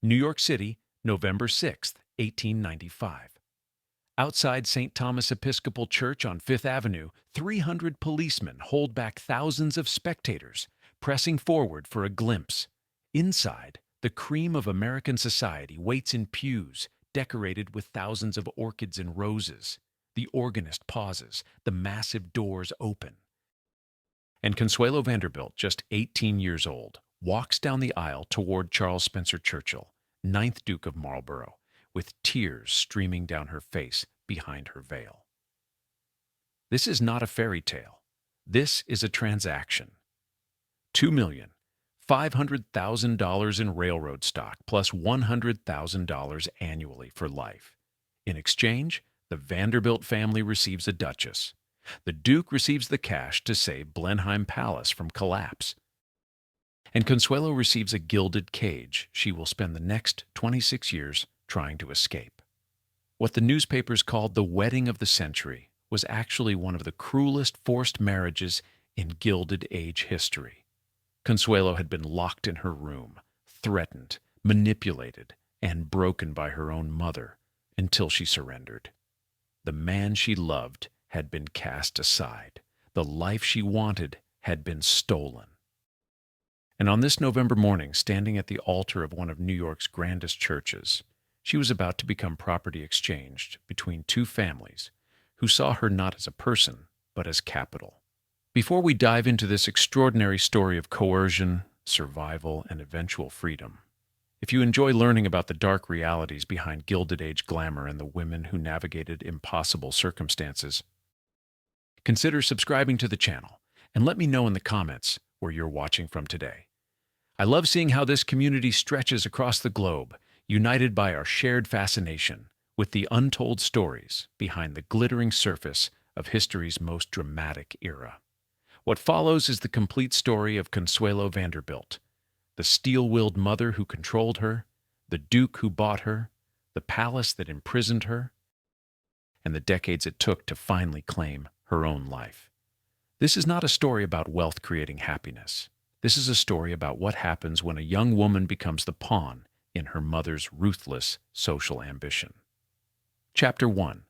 New York City, November 6, 1895. Outside St. Thomas Episcopal Church on Fifth Avenue, 300 policemen hold back thousands of spectators, pressing forward for a glimpse. Inside, the cream of American society waits in pews, decorated with thousands of orchids and roses. The organist pauses, the massive doors open. And Consuelo Vanderbilt, just 18 years old, walks down the aisle toward Charles Spencer Churchill, 9th Duke of Marlborough, with tears streaming down her face behind her veil. This is not a fairy tale. This is a transaction. $2,500,000 in railroad stock plus $100,000 annually for life. In exchange, the Vanderbilt family receives a duchess. The Duke receives the cash to save Blenheim Palace from collapse. And Consuelo receives a gilded cage she will spend the next 26 years trying to escape. What the newspapers called the wedding of the century was actually one of the cruelest forced marriages in Gilded Age history. Consuelo had been locked in her room, threatened, manipulated, and broken by her own mother until she surrendered. The man she loved had been cast aside. The life she wanted had been stolen. And on this November morning, standing at the altar of one of New York's grandest churches, she was about to become property exchanged between two families who saw her not as a person, but as capital. Before we dive into this extraordinary story of coercion, survival, and eventual freedom, if you enjoy learning about the dark realities behind Gilded Age glamour and the women who navigated impossible circumstances, consider subscribing to the channel and let me know in the comments where you're watching from today. I love seeing how this community stretches across the globe, united by our shared fascination with the untold stories behind the glittering surface of history's most dramatic era. What follows is the complete story of Consuelo Vanderbilt, the steel-willed mother who controlled her, the duke who bought her, the palace that imprisoned her, and the decades it took to finally claim her own life. This is not a story about wealth creating happiness. This is a story about what happens when a young woman becomes the pawn in her mother's ruthless social ambition. Chapter 1.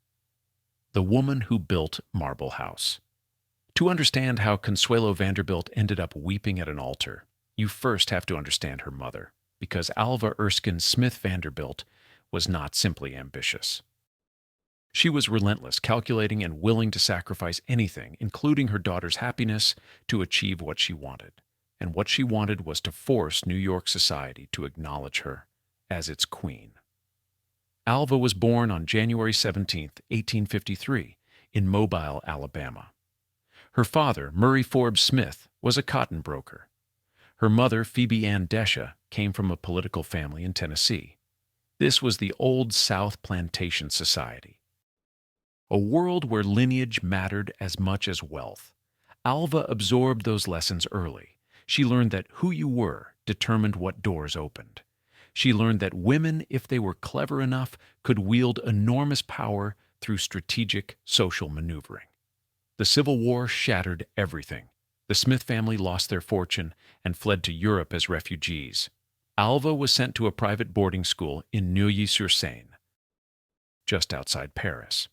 The Woman Who Built Marble House. To understand how Consuelo Vanderbilt ended up weeping at an altar, you first have to understand her mother, because Alva Erskine Smith Vanderbilt was not simply ambitious. She was relentless, calculating, and willing to sacrifice anything, including her daughter's happiness, to achieve what she wanted. And what she wanted was to force New York society to acknowledge her as its queen. Alva was born on January 17, 1853, in Mobile, Alabama. Her father, Murray Forbes Smith, was a cotton broker. Her mother, Phoebe Ann Desha, came from a political family in Tennessee. This was the Old South Plantation Society, a world where lineage mattered as much as wealth. Alva absorbed those lessons early. She learned that who you were determined what doors opened. She learned that women, if they were clever enough, could wield enormous power through strategic social maneuvering. The Civil War shattered everything. The Smith family lost their fortune and fled to Europe as refugees. Alva was sent to a private boarding school in Neuilly-sur-Seine, just outside Paris.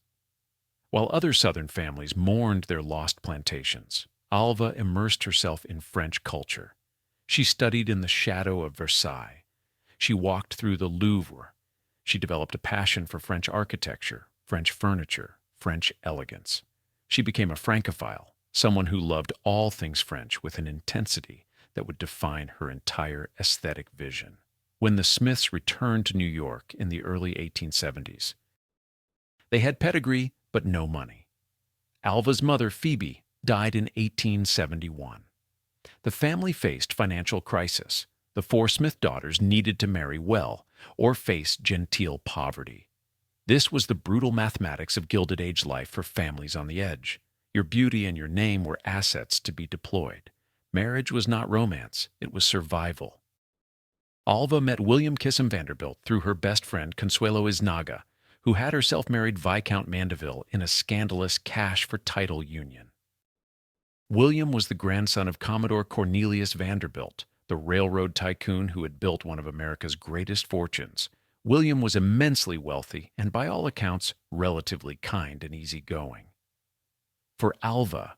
While other Southern families mourned their lost plantations, Alva immersed herself in French culture. She studied in the shadow of Versailles. She walked through the Louvre. She developed a passion for French architecture, French furniture, French elegance. She became a Francophile, someone who loved all things French with an intensity that would define her entire aesthetic vision. When the Smiths returned to New York in the early 1870s, they had pedigree but no money. Alva's mother, Phoebe, died in 1871. The family faced financial crisis. The four Smith daughters needed to marry well or face genteel poverty. This was the brutal mathematics of Gilded Age life for families on the edge. Your beauty and your name were assets to be deployed. Marriage was not romance, it was survival. Alva met William Kissam Vanderbilt through her best friend Consuelo Iznaga, who had herself married Viscount Mandeville in a scandalous cash-for-title union. William was the grandson of Commodore Cornelius Vanderbilt, the railroad tycoon who had built one of America's greatest fortunes. William was immensely wealthy and, by all accounts, relatively kind and easygoing. For Alva,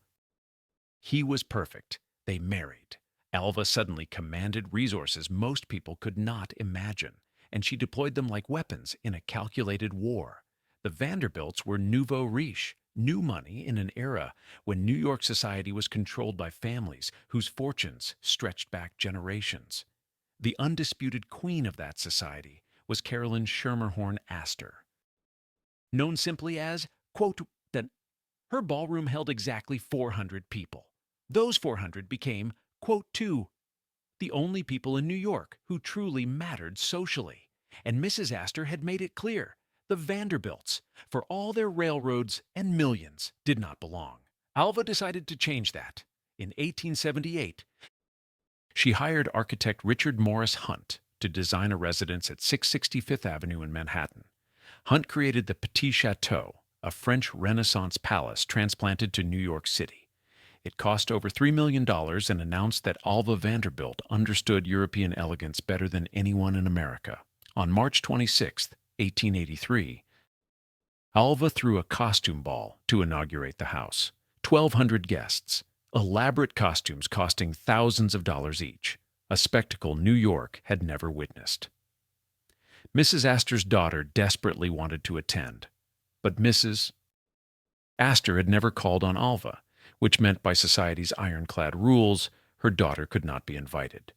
he was perfect. They married. Alva suddenly commanded resources most people could not imagine, and she deployed them like weapons in a calculated war. The Vanderbilts were nouveau riche, new money in an era when New York society was controlled by families whose fortunes stretched back generations. The undisputed queen of that society was Carolyn Schermerhorn Astor, known simply as, quote, that her ballroom held exactly 400 people. Those 400 became, quote, the only people in New York who truly mattered socially. And Mrs. Astor had made it clear the Vanderbilts, for all their railroads and millions, did not belong. Alva decided to change that. In 1878, she hired architect Richard Morris Hunt to design a residence at 665th Avenue in Manhattan. Hunt created the Petit Chateau, a French Renaissance palace transplanted to New York City. It cost over $3 million and announced that Alva Vanderbilt understood European elegance better than anyone in America. On March 26, 1883, Alva threw a costume ball to inaugurate the house. 1,200 guests, elaborate costumes costing thousands of dollars each, a spectacle New York had never witnessed. Mrs. Astor's daughter desperately wanted to attend, but Mrs. Astor had never called on Alva, which meant by society's ironclad rules, her daughter could not be invited.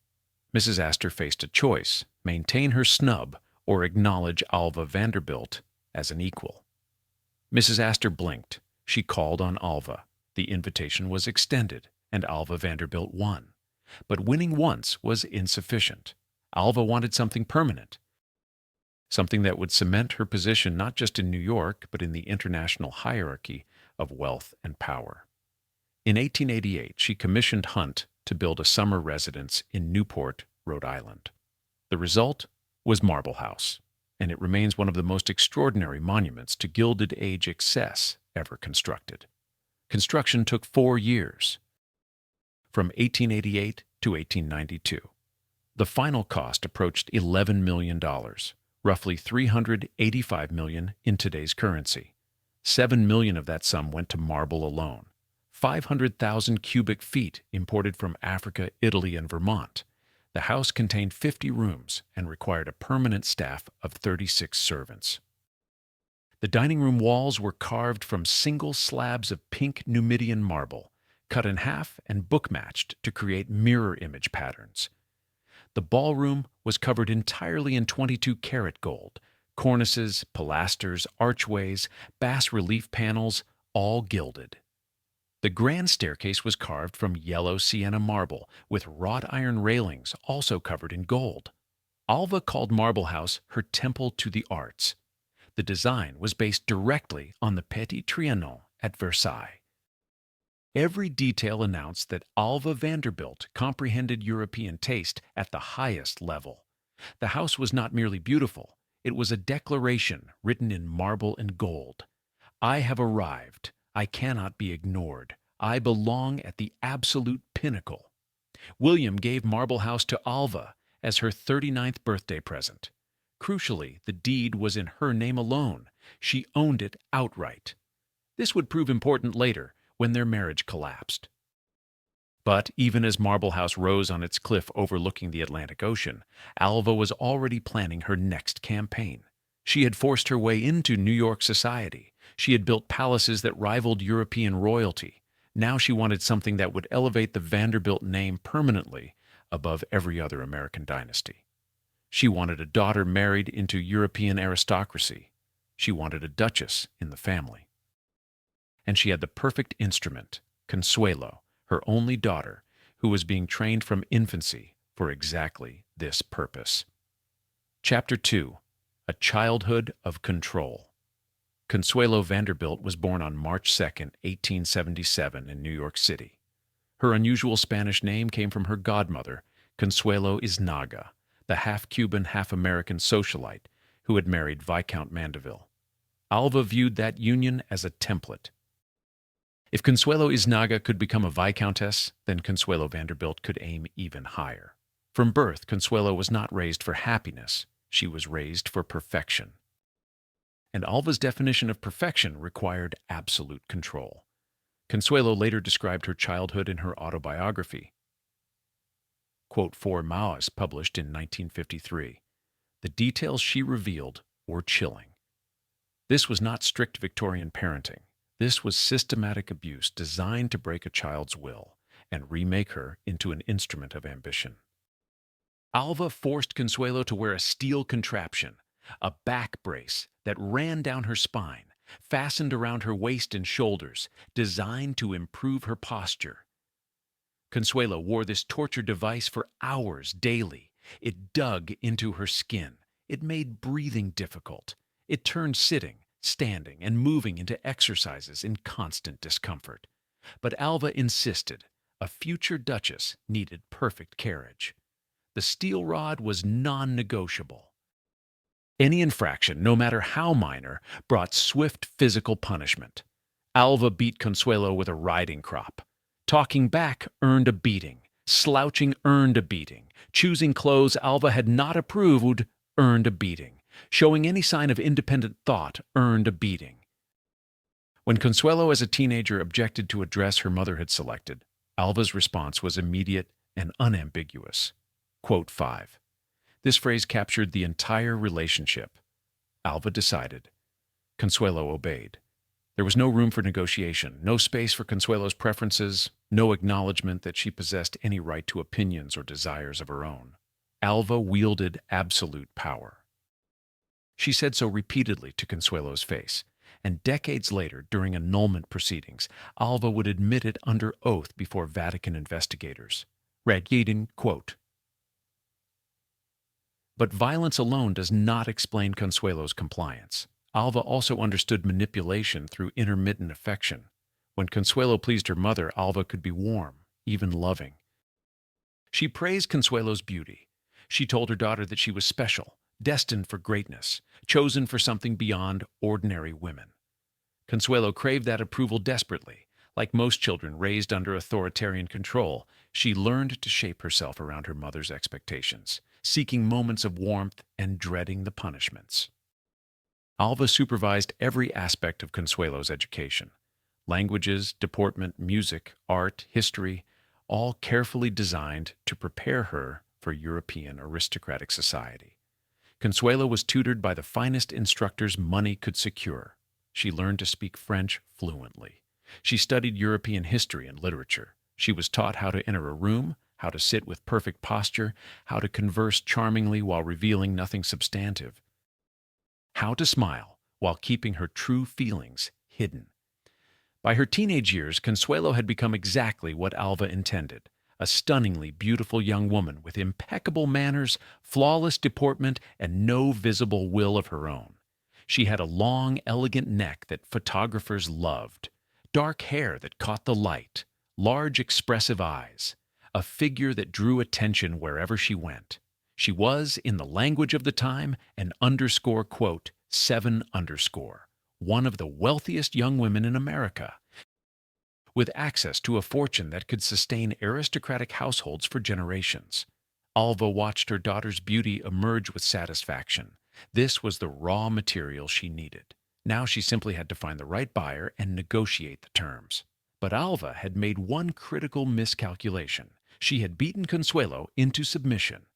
Mrs. Astor faced a choice: maintain her snub or acknowledge Alva Vanderbilt as an equal. Mrs. Astor blinked. She called on Alva. The invitation was extended, and Alva Vanderbilt won. But winning once was insufficient. Alva wanted something permanent, something that would cement her position not just in New York, but in the international hierarchy of wealth and power. In 1888, she commissioned Hunt to build a summer residence in Newport, Rhode Island. The result was Marble House, and it remains one of the most extraordinary monuments to Gilded Age excess ever constructed. Construction took 4 years, from 1888 to 1892. The final cost approached $11 million, roughly $385 million in today's currency. $7 million of that sum went to marble alone. 500,000 cubic feet imported from Africa, Italy, and Vermont. The house contained 50 rooms and required a permanent staff of 36 servants. The dining room walls were carved from single slabs of pink Numidian marble, cut in half and book-matched to create mirror image patterns. The ballroom was covered entirely in 22-karat gold, cornices, pilasters, archways, bas-relief panels, all gilded. The grand staircase was carved from yellow sienna marble with wrought iron railings also covered in gold. Alva called Marble House her temple to the arts. The design was based directly on the Petit Trianon at Versailles. Every detail announced that Alva Vanderbilt comprehended European taste at the highest level. The house was not merely beautiful, it was a declaration written in marble and gold. I have arrived. I cannot be ignored. I belong at the absolute pinnacle. William gave Marble House to Alva as her 39th birthday present. Crucially, the deed was in her name alone. She owned it outright. This would prove important later when their marriage collapsed. But even as Marble House rose on its cliff overlooking the Atlantic Ocean, Alva was already planning her next campaign. She had forced her way into New York society. She had built palaces that rivaled European royalty. Now she wanted something that would elevate the Vanderbilt name permanently above every other American dynasty. She wanted a daughter married into European aristocracy. She wanted a duchess in the family. And she had the perfect instrument, Consuelo, her only daughter, who was being trained from infancy for exactly this purpose. Chapter 2. A Childhood of Control. Consuelo Vanderbilt was born on March 2, 1877 in New York City. Her unusual Spanish name came from her godmother, Consuelo Iznaga, the half-Cuban, half-American socialite who had married Viscount Mandeville. Alva viewed that union as a template. If Consuelo Iznaga could become a viscountess, then Consuelo Vanderbilt could aim even higher. From birth, Consuelo was not raised for happiness. She was raised for perfection. And Alva's definition of perfection required absolute control. Consuelo later described her childhood in her autobiography. Quote, For Maus, published in 1953. The details she revealed were chilling. This was not strict Victorian parenting. This was systematic abuse designed to break a child's will and remake her into an instrument of ambition. Alva forced Consuelo to wear a steel contraption, a back brace that ran down her spine, fastened around her waist and shoulders, designed to improve her posture. Consuelo wore this torture device for hours daily. It dug into her skin. It made breathing difficult. It turned sitting, standing, and moving into exercises in constant discomfort. But Alva insisted a future duchess needed perfect carriage. The steel rod was non-negotiable. Any infraction, no matter how minor, brought swift physical punishment. Alva beat Consuelo with a riding crop. Talking back earned a beating. Slouching earned a beating. Choosing clothes Alva had not approved earned a beating. Showing any sign of independent thought earned a beating. When Consuelo as a teenager objected to a dress her mother had selected, Alva's response was immediate and unambiguous. Quote 5. This phrase captured the entire relationship. Alva decided. Consuelo obeyed. There was no room for negotiation, no space for Consuelo's preferences, no acknowledgement that she possessed any right to opinions or desires of her own. Alva wielded absolute power. She said so repeatedly to Consuelo's face, and decades later, during annulment proceedings, Alva would admit it under oath before Vatican investigators. Reunited, quote, But violence alone does not explain Consuelo's compliance. Alva also understood manipulation through intermittent affection. When Consuelo pleased her mother, Alva could be warm, even loving. She praised Consuelo's beauty. She told her daughter that she was special, destined for greatness, chosen for something beyond ordinary women. Consuelo craved that approval desperately. Like most children raised under authoritarian control, she learned to shape herself around her mother's expectations, seeking moments of warmth and dreading the punishments. Alva supervised every aspect of Consuelo's education. Languages, deportment, music, art, history, all carefully designed to prepare her for European aristocratic society. Consuelo was tutored by the finest instructors money could secure. She learned to speak French fluently. She studied European history and literature. She was taught how to enter a room, how to sit with perfect posture, how to converse charmingly while revealing nothing substantive, how to smile while keeping her true feelings hidden. By her teenage years, Consuelo had become exactly what Alva intended, a stunningly beautiful young woman with impeccable manners, flawless deportment, and no visible will of her own. She had a long, elegant neck that photographers loved, dark hair that caught the light, large, expressive eyes, a figure that drew attention wherever she went. She was, in the language of the time, an underscore quote, 7 underscore, one of the wealthiest young women in America, with access to a fortune that could sustain aristocratic households for generations. Alva watched her daughter's beauty emerge with satisfaction. This was the raw material she needed. Now she simply had to find the right buyer and negotiate the terms. But Alva had made one critical miscalculation. She had beaten Consuelo into submission.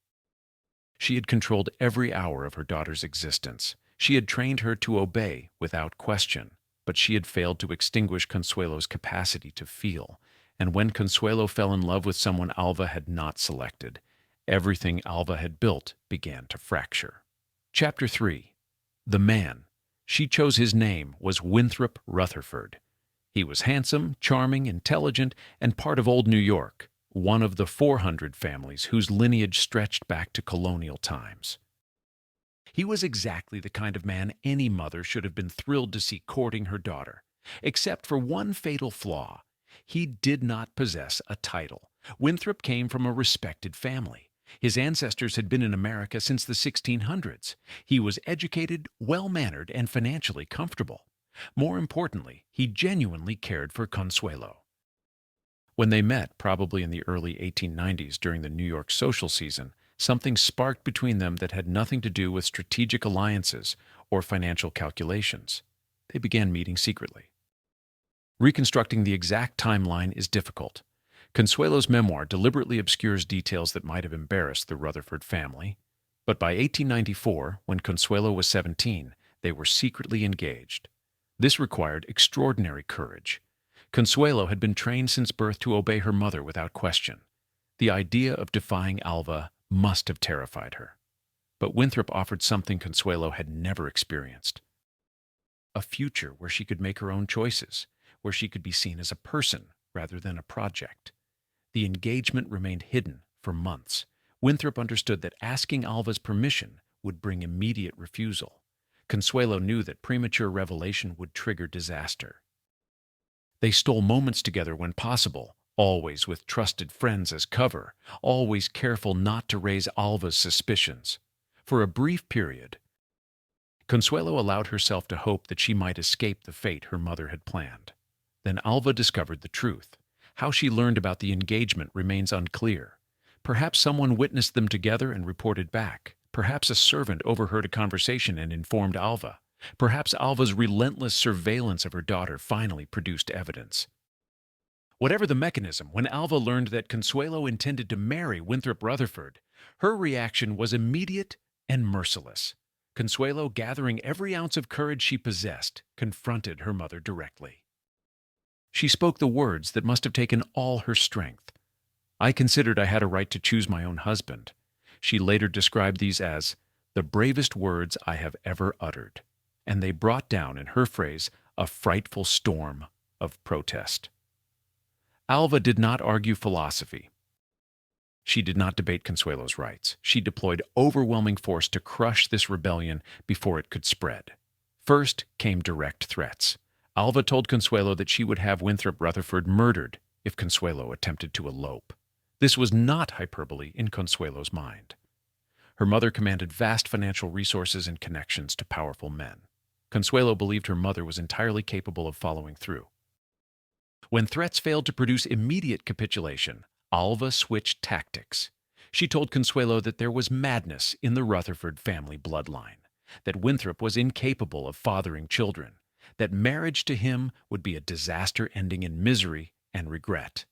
She had controlled every hour of her daughter's existence. She had trained her to obey without question, but she had failed to extinguish Consuelo's capacity to feel. And when Consuelo fell in love with someone Alva had not selected, everything Alva had built began to fracture. Chapter 3. The man. She chose his name was Winthrop Rutherford. He was handsome, charming, intelligent, and part of old New York, one of the 400 families whose lineage stretched back to colonial times. He was exactly the kind of man any mother should have been thrilled to see courting her daughter, except for one fatal flaw. He did not possess a title. Winthrop came from a respected family. His ancestors had been in America since the 1600s. He was educated, well-mannered, and financially comfortable. More importantly, he genuinely cared for Consuelo. When they met, probably in the early 1890s during the New York social season, something sparked between them that had nothing to do with strategic alliances or financial calculations. They began meeting secretly. Reconstructing the exact timeline is difficult. Consuelo's memoir deliberately obscures details that might have embarrassed the Rutherford family, but by 1894, when Consuelo was 17, they were secretly engaged. This required extraordinary courage. Consuelo had been trained since birth to obey her mother without question. The idea of defying Alva must have terrified her. But Winthrop offered something Consuelo had never experienced: a future where she could make her own choices, where she could be seen as a person rather than a project. The engagement remained hidden for months. Winthrop understood that asking Alva's permission would bring immediate refusal. Consuelo knew that premature revelation would trigger disaster. They stole moments together when possible, always with trusted friends as cover, always careful not to raise Alva's suspicions. For a brief period, Consuelo allowed herself to hope that she might escape the fate her mother had planned. Then Alva discovered the truth. How she learned about the engagement remains unclear. Perhaps someone witnessed them together and reported back. Perhaps a servant overheard a conversation and informed Alva. Perhaps Alva's relentless surveillance of her daughter finally produced evidence. Whatever the mechanism, when Alva learned that Consuelo intended to marry Winthrop Rutherford, her reaction was immediate and merciless. Consuelo, gathering every ounce of courage she possessed, confronted her mother directly. She spoke the words that must have taken all her strength. "I considered I had a right to choose my own husband." She later described these as the bravest words I have ever uttered, and they brought down, in her phrase, a frightful storm of protest. Alva did not argue philosophy. She did not debate Consuelo's rights. She deployed overwhelming force to crush this rebellion before it could spread. First came direct threats. Alva told Consuelo that she would have Winthrop Rutherford murdered if Consuelo attempted to elope. This was not hyperbole in Consuelo's mind. Her mother commanded vast financial resources and connections to powerful men. Consuelo believed her mother was entirely capable of following through. When threats failed to produce immediate capitulation, Alva switched tactics. She told Consuelo that there was madness in the Rutherford family bloodline, that Winthrop was incapable of fathering children, that marriage to him would be a disaster ending in misery and regret.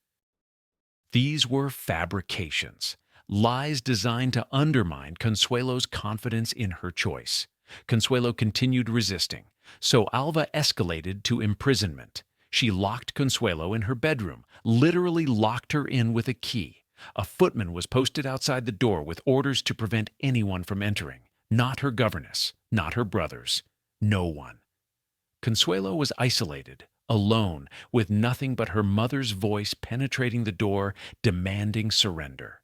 These were fabrications, lies designed to undermine Consuelo's confidence in her choice. Consuelo continued resisting, so Alva escalated to imprisonment. She locked Consuelo in her bedroom, literally locked her in with a key. A footman was posted outside the door with orders to prevent anyone from entering. Not her governess, not her brothers, no one. Consuelo was isolated, alone, with nothing but her mother's voice penetrating the door, demanding surrender.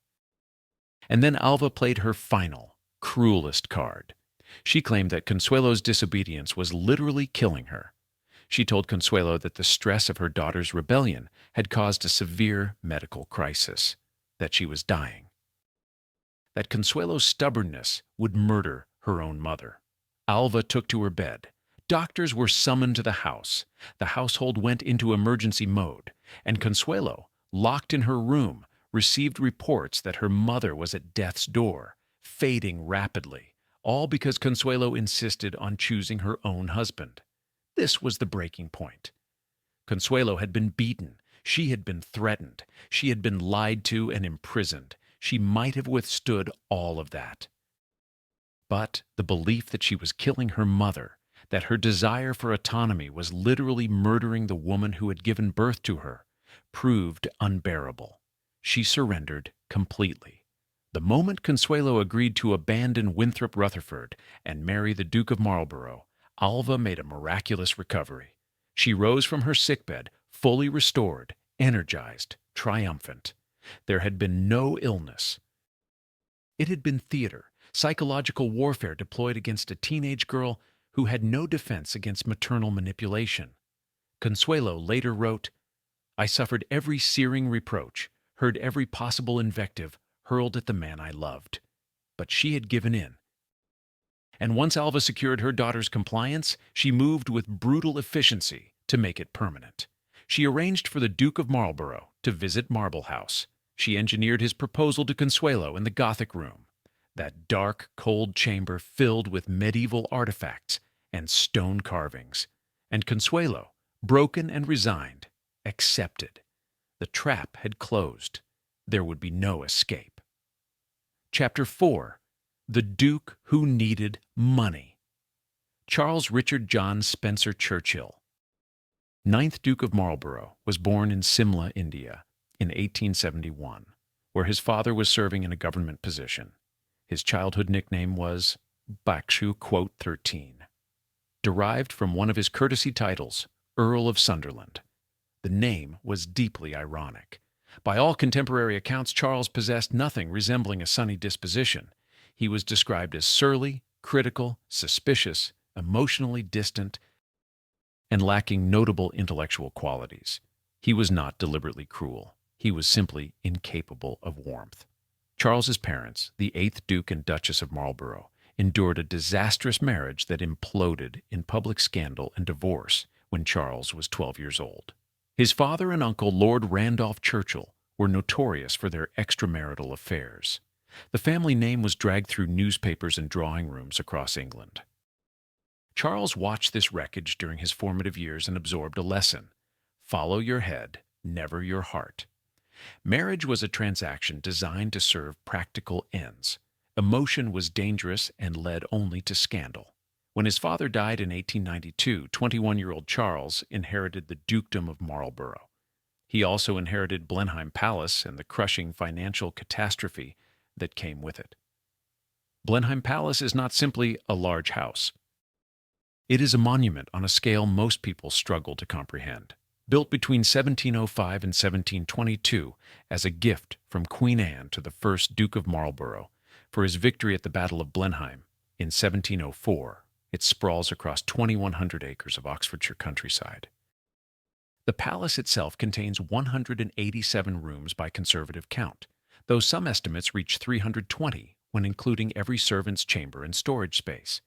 And then Alva played her final, cruelest card. She claimed that Consuelo's disobedience was literally killing her. She told Consuelo that the stress of her daughter's rebellion had caused a severe medical crisis, that she was dying, that Consuelo's stubbornness would murder her own mother. Alva took to her bed. Doctors were summoned to the house. The household went into emergency mode, and Consuelo, locked in her room, received reports that her mother was at death's door, fading rapidly, all because Consuelo insisted on choosing her own husband. This was the breaking point. Consuelo had been beaten. She had been threatened. She had been lied to and imprisoned. She might have withstood all of that. But the belief that she was killing her mother, that her desire for autonomy was literally murdering the woman who had given birth to her, proved unbearable. She surrendered completely. The moment Consuelo agreed to abandon Winthrop Rutherford and marry the Duke of Marlborough, Alva made a miraculous recovery. She rose from her sickbed, fully restored, energized, triumphant. There had been no illness. It had been theater, psychological warfare deployed against a teenage girl who had no defense against maternal manipulation. Consuelo later wrote, "I suffered every searing reproach, heard every possible invective hurled at the man I loved. But she had given in. And once Alva secured her daughter's compliance, she moved with brutal efficiency to make it permanent. She arranged for the Duke of Marlborough to visit Marble House. She engineered his proposal to Consuelo in the Gothic room, that dark, cold chamber filled with medieval artifacts and stone carvings. And Consuelo, broken and resigned, accepted. The trap had closed. There would be no escape. Chapter 4. The Duke Who Needed Money. Charles Richard John Spencer Churchill, 9th Duke of Marlborough, was born in Simla, India, in 1871, where his father was serving in a government position. His childhood nickname was Bakshu, quote, 13, derived from one of his courtesy titles, Earl of Sunderland. The name was deeply ironic. By all contemporary accounts, Charles possessed nothing resembling a sunny disposition. He was described as surly, critical, suspicious, emotionally distant, and lacking notable intellectual qualities. He was not deliberately cruel. He was simply incapable of warmth. Charles's parents, the 8th Duke and Duchess of Marlborough, endured a disastrous marriage that imploded in public scandal and divorce when Charles was 12 years old. His father and uncle, Lord Randolph Churchill, were notorious for their extramarital affairs. The family name was dragged through newspapers and drawing rooms across England. Charles watched this wreckage during his formative years and absorbed a lesson. Follow your head, never your heart. Marriage was a transaction designed to serve practical ends. Emotion was dangerous and led only to scandal. When his father died in 1892, 21-year-old Charles inherited the Dukedom of Marlborough. He also inherited Blenheim Palace and the crushing financial catastrophe that came with it. Blenheim Palace is not simply a large house. It is a monument on a scale most people struggle to comprehend. Built between 1705 and 1722 as a gift from Queen Anne to the first Duke of Marlborough for his victory at the Battle of Blenheim in 1704, it sprawls across 2,100 acres of Oxfordshire countryside. The palace itself contains 187 rooms by conservative count, though some estimates reach 320 when including every servant's chamber and storage space.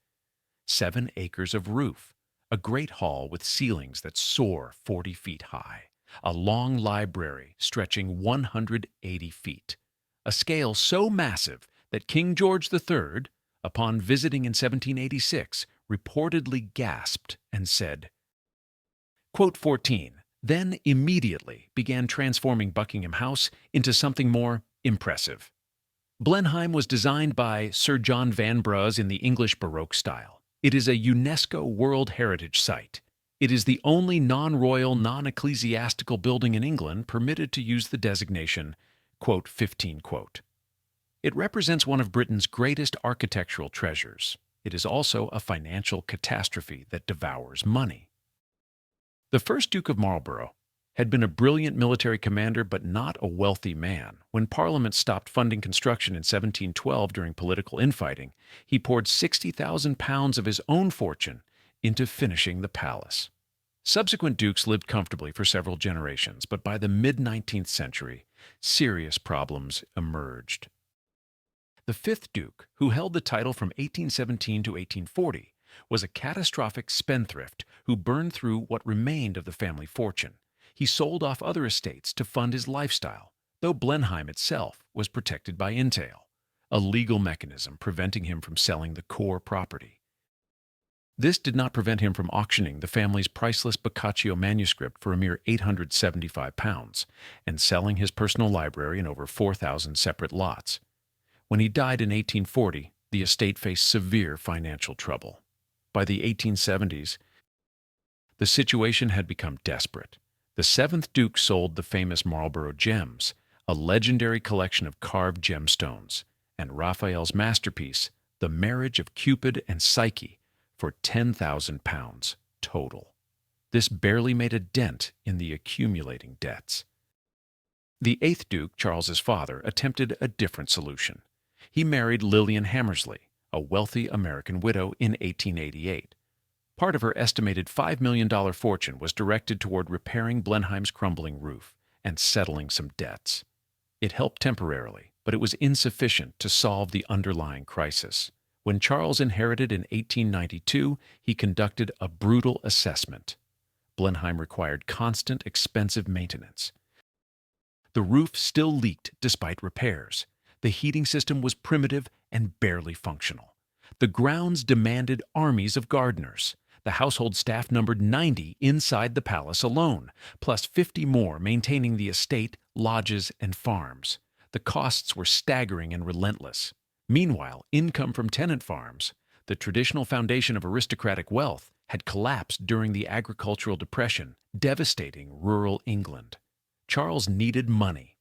7 acres of roof, a great hall with ceilings that soar 40 feet high, a long library stretching 180 feet, a scale so massive that King George III, upon visiting in 1786, reportedly gasped and said, quote 14, then immediately began transforming Buckingham House into something more impressive. Blenheim was designed by Sir John Vanbrugh in the English Baroque style. It is a UNESCO World Heritage Site. It is the only non-royal, non-ecclesiastical building in England permitted to use the designation, quote, 15, quote. It represents one of Britain's greatest architectural treasures. It is also a financial catastrophe that devours money. The first Duke of Marlborough had been a brilliant military commander but not a wealthy man. When Parliament stopped funding construction in 1712 during political infighting, he poured £60,000 of his own fortune into finishing the palace. Subsequent dukes lived comfortably for several generations, but by the mid-19th century, serious problems emerged. The 5th Duke, who held the title from 1817 to 1840, was a catastrophic spendthrift who burned through what remained of the family fortune. He sold off other estates to fund his lifestyle, though Blenheim itself was protected by entail, a legal mechanism preventing him from selling the core property. This did not prevent him from auctioning the family's priceless Boccaccio manuscript for a mere £875 and selling his personal library in over 4,000 separate lots. When he died in 1840, the estate faced severe financial trouble. By the 1870s, the situation had become desperate. The 7th Duke sold the famous Marlborough gems, a legendary collection of carved gemstones, and Raphael's masterpiece, The Marriage of Cupid and Psyche, for £10,000 total. This barely made a dent in the accumulating debts. The 8th Duke, Charles's father, attempted a different solution. He married Lillian Hammersley, a wealthy American widow, in 1888. Part of her estimated $5 million fortune was directed toward repairing Blenheim's crumbling roof and settling some debts. It helped temporarily, but it was insufficient to solve the underlying crisis. When Charles inherited in 1892, he conducted a brutal assessment. Blenheim required constant, expensive maintenance. The roof still leaked despite repairs. The heating system was primitive and barely functional. The grounds demanded armies of gardeners. The household staff numbered 90 inside the palace alone, plus 50 more maintaining the estate, lodges, and farms. The costs were staggering and relentless. Meanwhile, income from tenant farms, the traditional foundation of aristocratic wealth, had collapsed during the agricultural depression, devastating rural England. Charles needed money.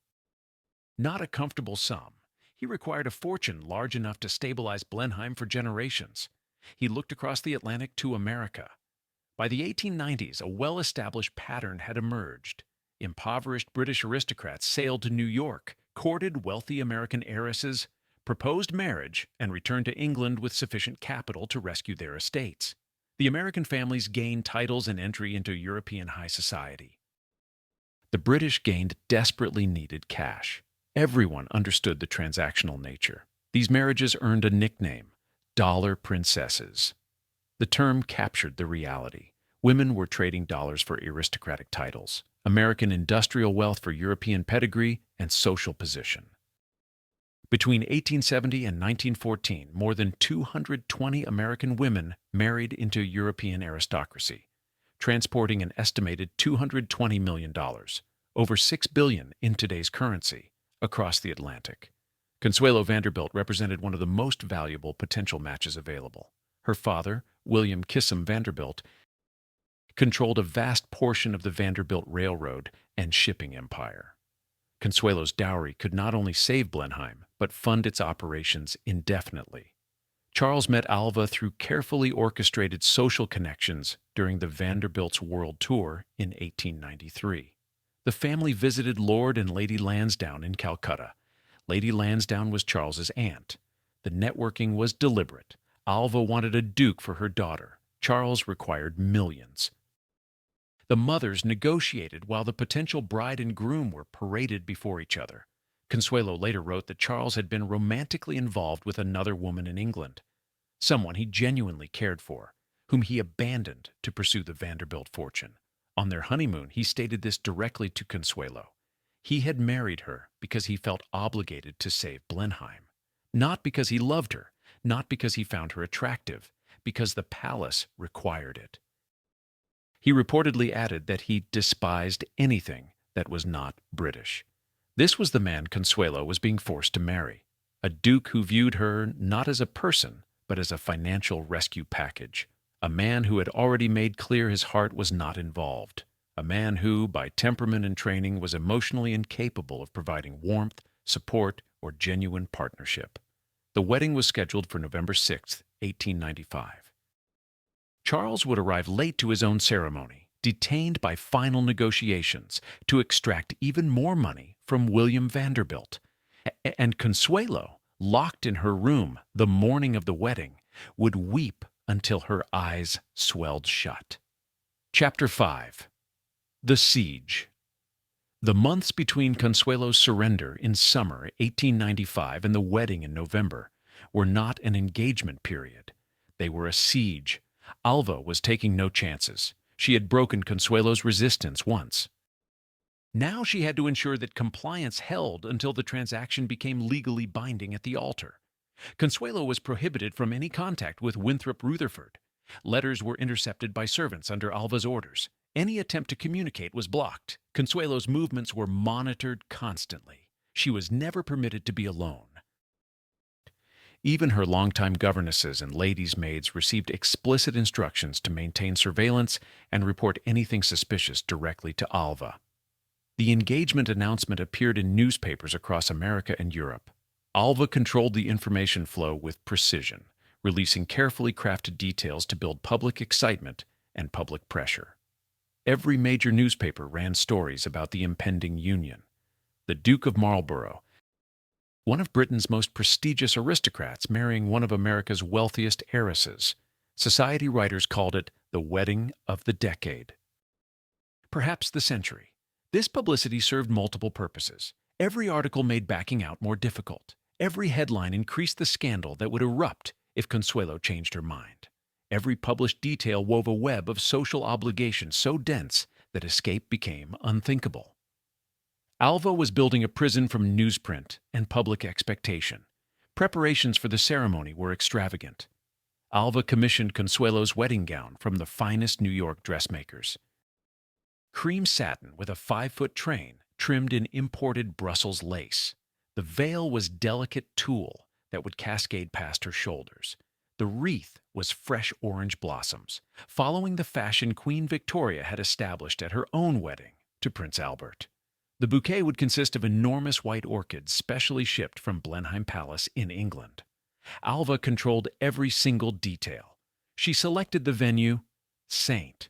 Not a comfortable sum. He required a fortune large enough to stabilize Blenheim for generations. He looked across the Atlantic to America. By the 1890s, a well-established pattern had emerged. Impoverished British aristocrats sailed to New York, courted wealthy American heiresses, proposed marriage, and returned to England with sufficient capital to rescue their estates. The American families gained titles and entry into European high society. The British gained desperately needed cash. Everyone understood the transactional nature. These marriages earned a nickname, dollar princesses. The term captured the reality. Women were trading dollars for aristocratic titles, American industrial wealth for European pedigree and social position. Between 1870 and 1914, more than 220 American women married into European aristocracy, transporting an estimated $220 million, over $6 billion in today's currency, across the Atlantic. Consuelo Vanderbilt represented one of the most valuable potential matches available. Her father, William Kissam Vanderbilt, controlled a vast portion of the Vanderbilt Railroad and shipping empire. Consuelo's dowry could not only save Blenheim, but fund its operations indefinitely. Charles met Alva through carefully orchestrated social connections during the Vanderbilt's world tour in 1893. The family visited Lord and Lady Lansdowne in Calcutta. Lady Lansdowne was Charles's aunt. The networking was deliberate. Alva wanted a duke for her daughter. Charles required millions. The mothers negotiated while the potential bride and groom were paraded before each other. Consuelo later wrote that Charles had been romantically involved with another woman in England, someone he genuinely cared for, whom he abandoned to pursue the Vanderbilt fortune. On their honeymoon, he stated this directly to Consuelo. He had married her because he felt obligated to save Blenheim, not because he loved her, not because he found her attractive, because the palace required it. He reportedly added that he despised anything that was not British. This was the man Consuelo was being forced to marry, a duke who viewed her not as a person, but as a financial rescue package, a man who had already made clear his heart was not involved, a man who, by temperament and training, was emotionally incapable of providing warmth, support, or genuine partnership. The wedding was scheduled for November 6, 1895. Charles would arrive late to his own ceremony, detained by final negotiations to extract even more money from William Vanderbilt. And Consuelo, locked in her room the morning of the wedding, would weep until her eyes swelled shut. Chapter 5. The Siege. The months between Consuelo's surrender in summer 1895 and the wedding in November were not an engagement period. They were a siege. Alva was taking no chances. She had broken Consuelo's resistance once. Now she had to ensure that compliance held until the transaction became legally binding at the altar. Consuelo was prohibited from any contact with Winthrop Rutherford. Letters were intercepted by servants under Alva's orders. Any attempt to communicate was blocked. Consuelo's movements were monitored constantly. She was never permitted to be alone. Even her longtime governesses and ladies' maids received explicit instructions to maintain surveillance and report anything suspicious directly to Alva. The engagement announcement appeared in newspapers across America and Europe. Alva controlled the information flow with precision, releasing carefully crafted details to build public excitement and public pressure. Every major newspaper ran stories about the impending union. The Duke of Marlborough, one of Britain's most prestigious aristocrats, marrying one of America's wealthiest heiresses. Society writers called it the wedding of the decade. Perhaps the century. This publicity served multiple purposes. Every article made backing out more difficult. Every headline increased the scandal that would erupt if Consuelo changed her mind. Every published detail wove a web of social obligation so dense that escape became unthinkable. Alva was building a prison from newsprint and public expectation. Preparations for the ceremony were extravagant. Alva commissioned Consuelo's wedding gown from the finest New York dressmakers. Cream satin with a 5-foot train trimmed in imported Brussels lace. The veil was delicate tulle that would cascade past her shoulders. The wreath was fresh orange blossoms, following the fashion Queen Victoria had established at her own wedding to Prince Albert. The bouquet would consist of enormous white orchids specially shipped from Blenheim Palace in England. Alva controlled every single detail. She selected the venue, St.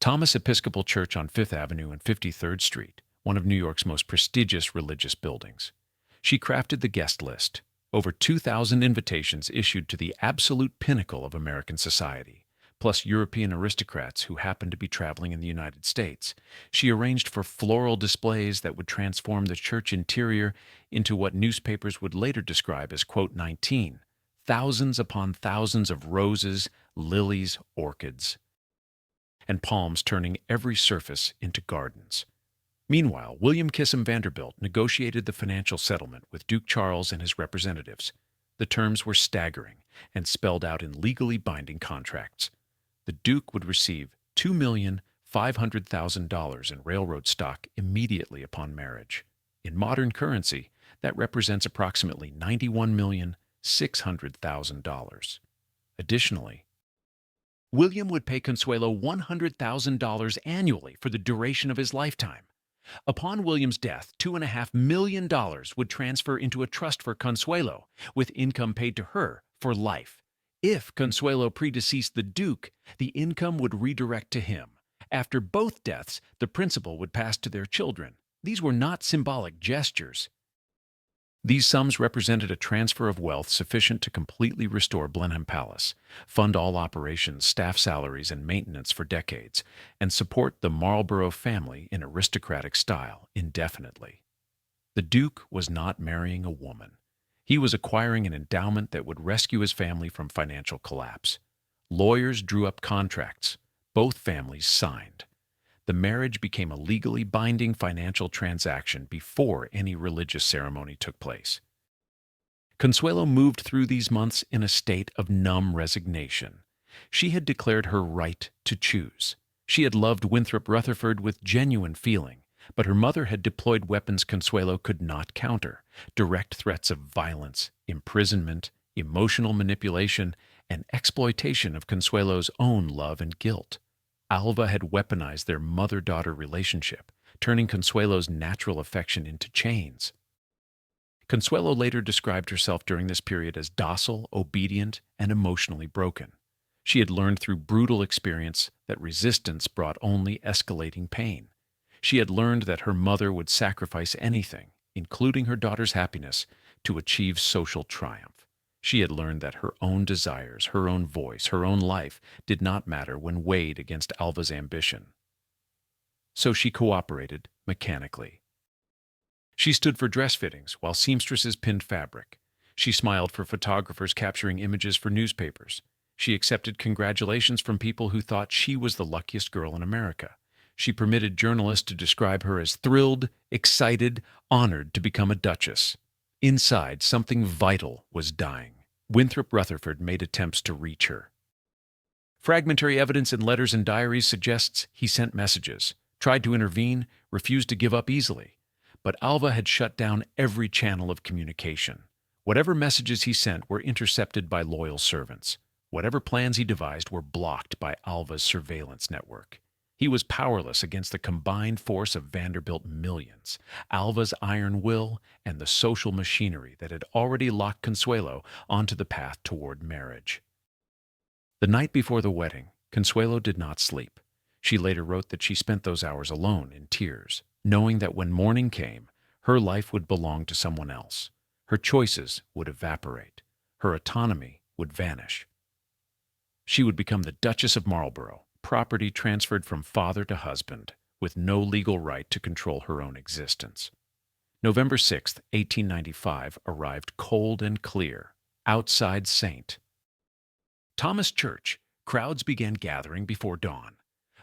Thomas Episcopal Church on 5th Avenue and 53rd Street, one of New York's most prestigious religious buildings. She crafted the guest list, over 2,000 invitations issued to the absolute pinnacle of American society, plus European aristocrats who happened to be traveling in the United States. She arranged for floral displays that would transform the church interior into what newspapers would later describe as, quote, 19, thousands upon thousands of roses, lilies, orchids, and palms turning every surface into gardens. Meanwhile, William Kissam Vanderbilt negotiated the financial settlement with Duke Charles and his representatives. The terms were staggering and spelled out in legally binding contracts. The Duke would receive $2,500,000 in railroad stock immediately upon marriage. In modern currency, that represents approximately $91,600,000. Additionally, William would pay Consuelo $100,000 annually for the duration of his lifetime. Upon William's death, $2.5 million would transfer into a trust for Consuelo, with income paid to her for life. If Consuelo predeceased the Duke, the income would redirect to him. After both deaths, the principal would pass to their children. These were not symbolic gestures. These sums represented a transfer of wealth sufficient to completely restore Blenheim Palace, fund all operations, staff salaries, and maintenance for decades, and support the Marlborough family in aristocratic style indefinitely. The Duke was not marrying a woman. He was acquiring an endowment that would rescue his family from financial collapse. Lawyers drew up contracts. Both families signed. The marriage became a legally binding financial transaction before any religious ceremony took place. Consuelo moved through these months in a state of numb resignation. She had declared her right to choose. She had loved Winthrop Rutherford with genuine feeling, but her mother had deployed weapons Consuelo could not counter: direct threats of violence, imprisonment, emotional manipulation, and exploitation of Consuelo's own love and guilt. Alva had weaponized their mother-daughter relationship, turning Consuelo's natural affection into chains. Consuelo later described herself during this period as docile, obedient, and emotionally broken. She had learned through brutal experience that resistance brought only escalating pain. She had learned that her mother would sacrifice anything, including her daughter's happiness, to achieve social triumph. She had learned that her own desires, her own voice, her own life did not matter when weighed against Alva's ambition. So she cooperated mechanically. She stood for dress fittings while seamstresses pinned fabric. She smiled for photographers capturing images for newspapers. She accepted congratulations from people who thought she was the luckiest girl in America. She permitted journalists to describe her as thrilled, excited, honored to become a duchess. Inside, something vital was dying. Winthrop Rutherford made attempts to reach her. Fragmentary evidence in letters and diaries suggests he sent messages, tried to intervene, refused to give up easily. But Alva had shut down every channel of communication. Whatever messages he sent were intercepted by loyal servants. Whatever plans he devised were blocked by Alva's surveillance network. He was powerless against the combined force of Vanderbilt millions, Alva's iron will, and the social machinery that had already locked Consuelo onto the path toward marriage. The night before the wedding, Consuelo did not sleep. She later wrote that she spent those hours alone in tears, knowing that when morning came, her life would belong to someone else. Her choices would evaporate. Her autonomy would vanish. She would become the Duchess of Marlborough, property transferred from father to husband, with no legal right to control her own existence. November 6, 1895 arrived cold and clear, outside St. Thomas Church, crowds began gathering before dawn.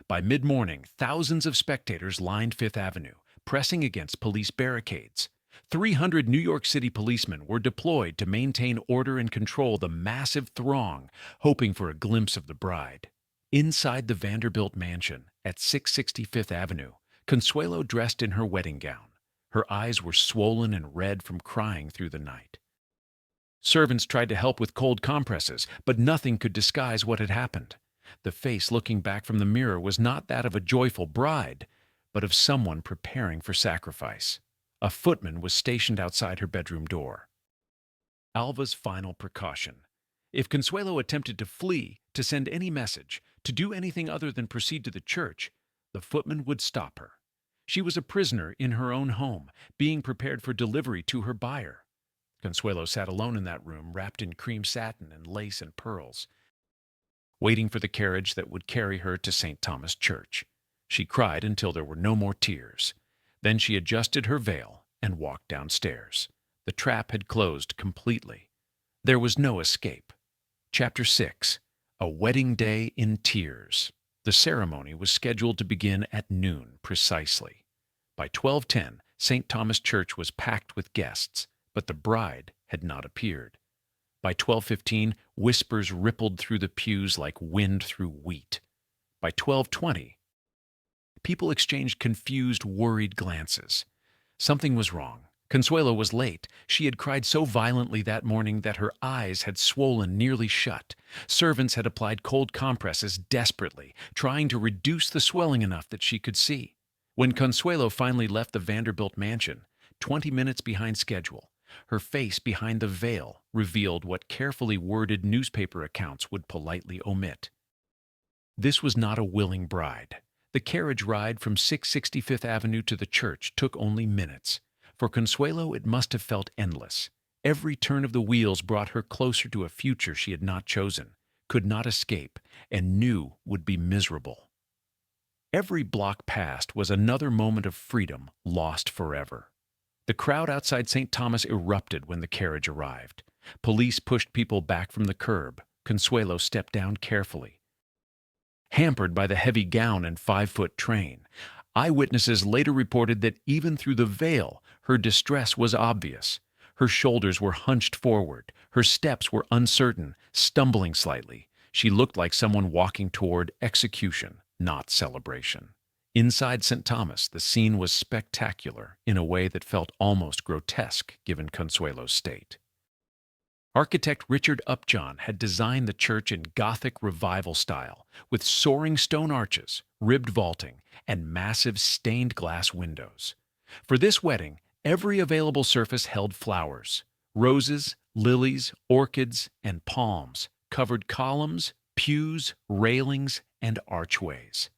By mid-morning, thousands of spectators lined Fifth Avenue, pressing against police barricades. 300 New York City policemen were deployed to maintain order and control the massive throng, hoping for a glimpse of the bride. Inside the Vanderbilt mansion at 660 Fifth Avenue, Consuelo dressed in her wedding gown. Her eyes were swollen and red from crying through the night. Servants tried to help with cold compresses, but nothing could disguise what had happened. The face looking back from the mirror was not that of a joyful bride, but of someone preparing for sacrifice. A footman was stationed outside her bedroom door. Alva's final precaution. If Consuelo attempted to flee, to send any message, to do anything other than proceed to the church, the footman would stop her. She was a prisoner in her own home, being prepared for delivery to her buyer. Consuelo sat alone in that room, wrapped in cream satin and lace and pearls, waiting for the carriage that would carry her to St. Thomas Church. She cried until there were no more tears. Then she adjusted her veil and walked downstairs. The trap had closed completely. There was no escape. Chapter 6. A Wedding Day in Tears. The ceremony was scheduled to begin at noon precisely. By 12:10, St. Thomas Church was packed with guests, but the bride had not appeared. By 12:15, whispers rippled through the pews like wind through wheat. By 12:20, people exchanged confused, worried glances. Something was wrong. Consuelo was late. She had cried so violently that morning that her eyes had swollen nearly shut. Servants had applied cold compresses desperately, trying to reduce the swelling enough that she could see. When Consuelo finally left the Vanderbilt mansion, 20 minutes behind schedule, her face behind the veil revealed what carefully worded newspaper accounts would politely omit. This was not a willing bride. The carriage ride from 660 Fifth Avenue to the church took only minutes. For Consuelo, it must have felt endless. Every turn of the wheels brought her closer to a future she had not chosen, could not escape, and knew would be miserable. Every block passed was another moment of freedom lost forever. The crowd outside St. Thomas erupted when the carriage arrived. Police pushed people back from the curb. Consuelo stepped down carefully, hampered by the heavy gown and 5-foot train. Eyewitnesses later reported that even through the veil, her distress was obvious. Her shoulders were hunched forward. Her steps were uncertain, stumbling slightly. She looked like someone walking toward execution, not celebration. Inside St. Thomas, the scene was spectacular in a way that felt almost grotesque given Consuelo's state. Architect Richard Upjohn had designed the church in Gothic Revival style, with soaring stone arches, ribbed vaulting, and massive stained glass windows. For this wedding, every available surface held flowers. Roses, lilies, orchids, and palms covered columns, pews, railings, and archways.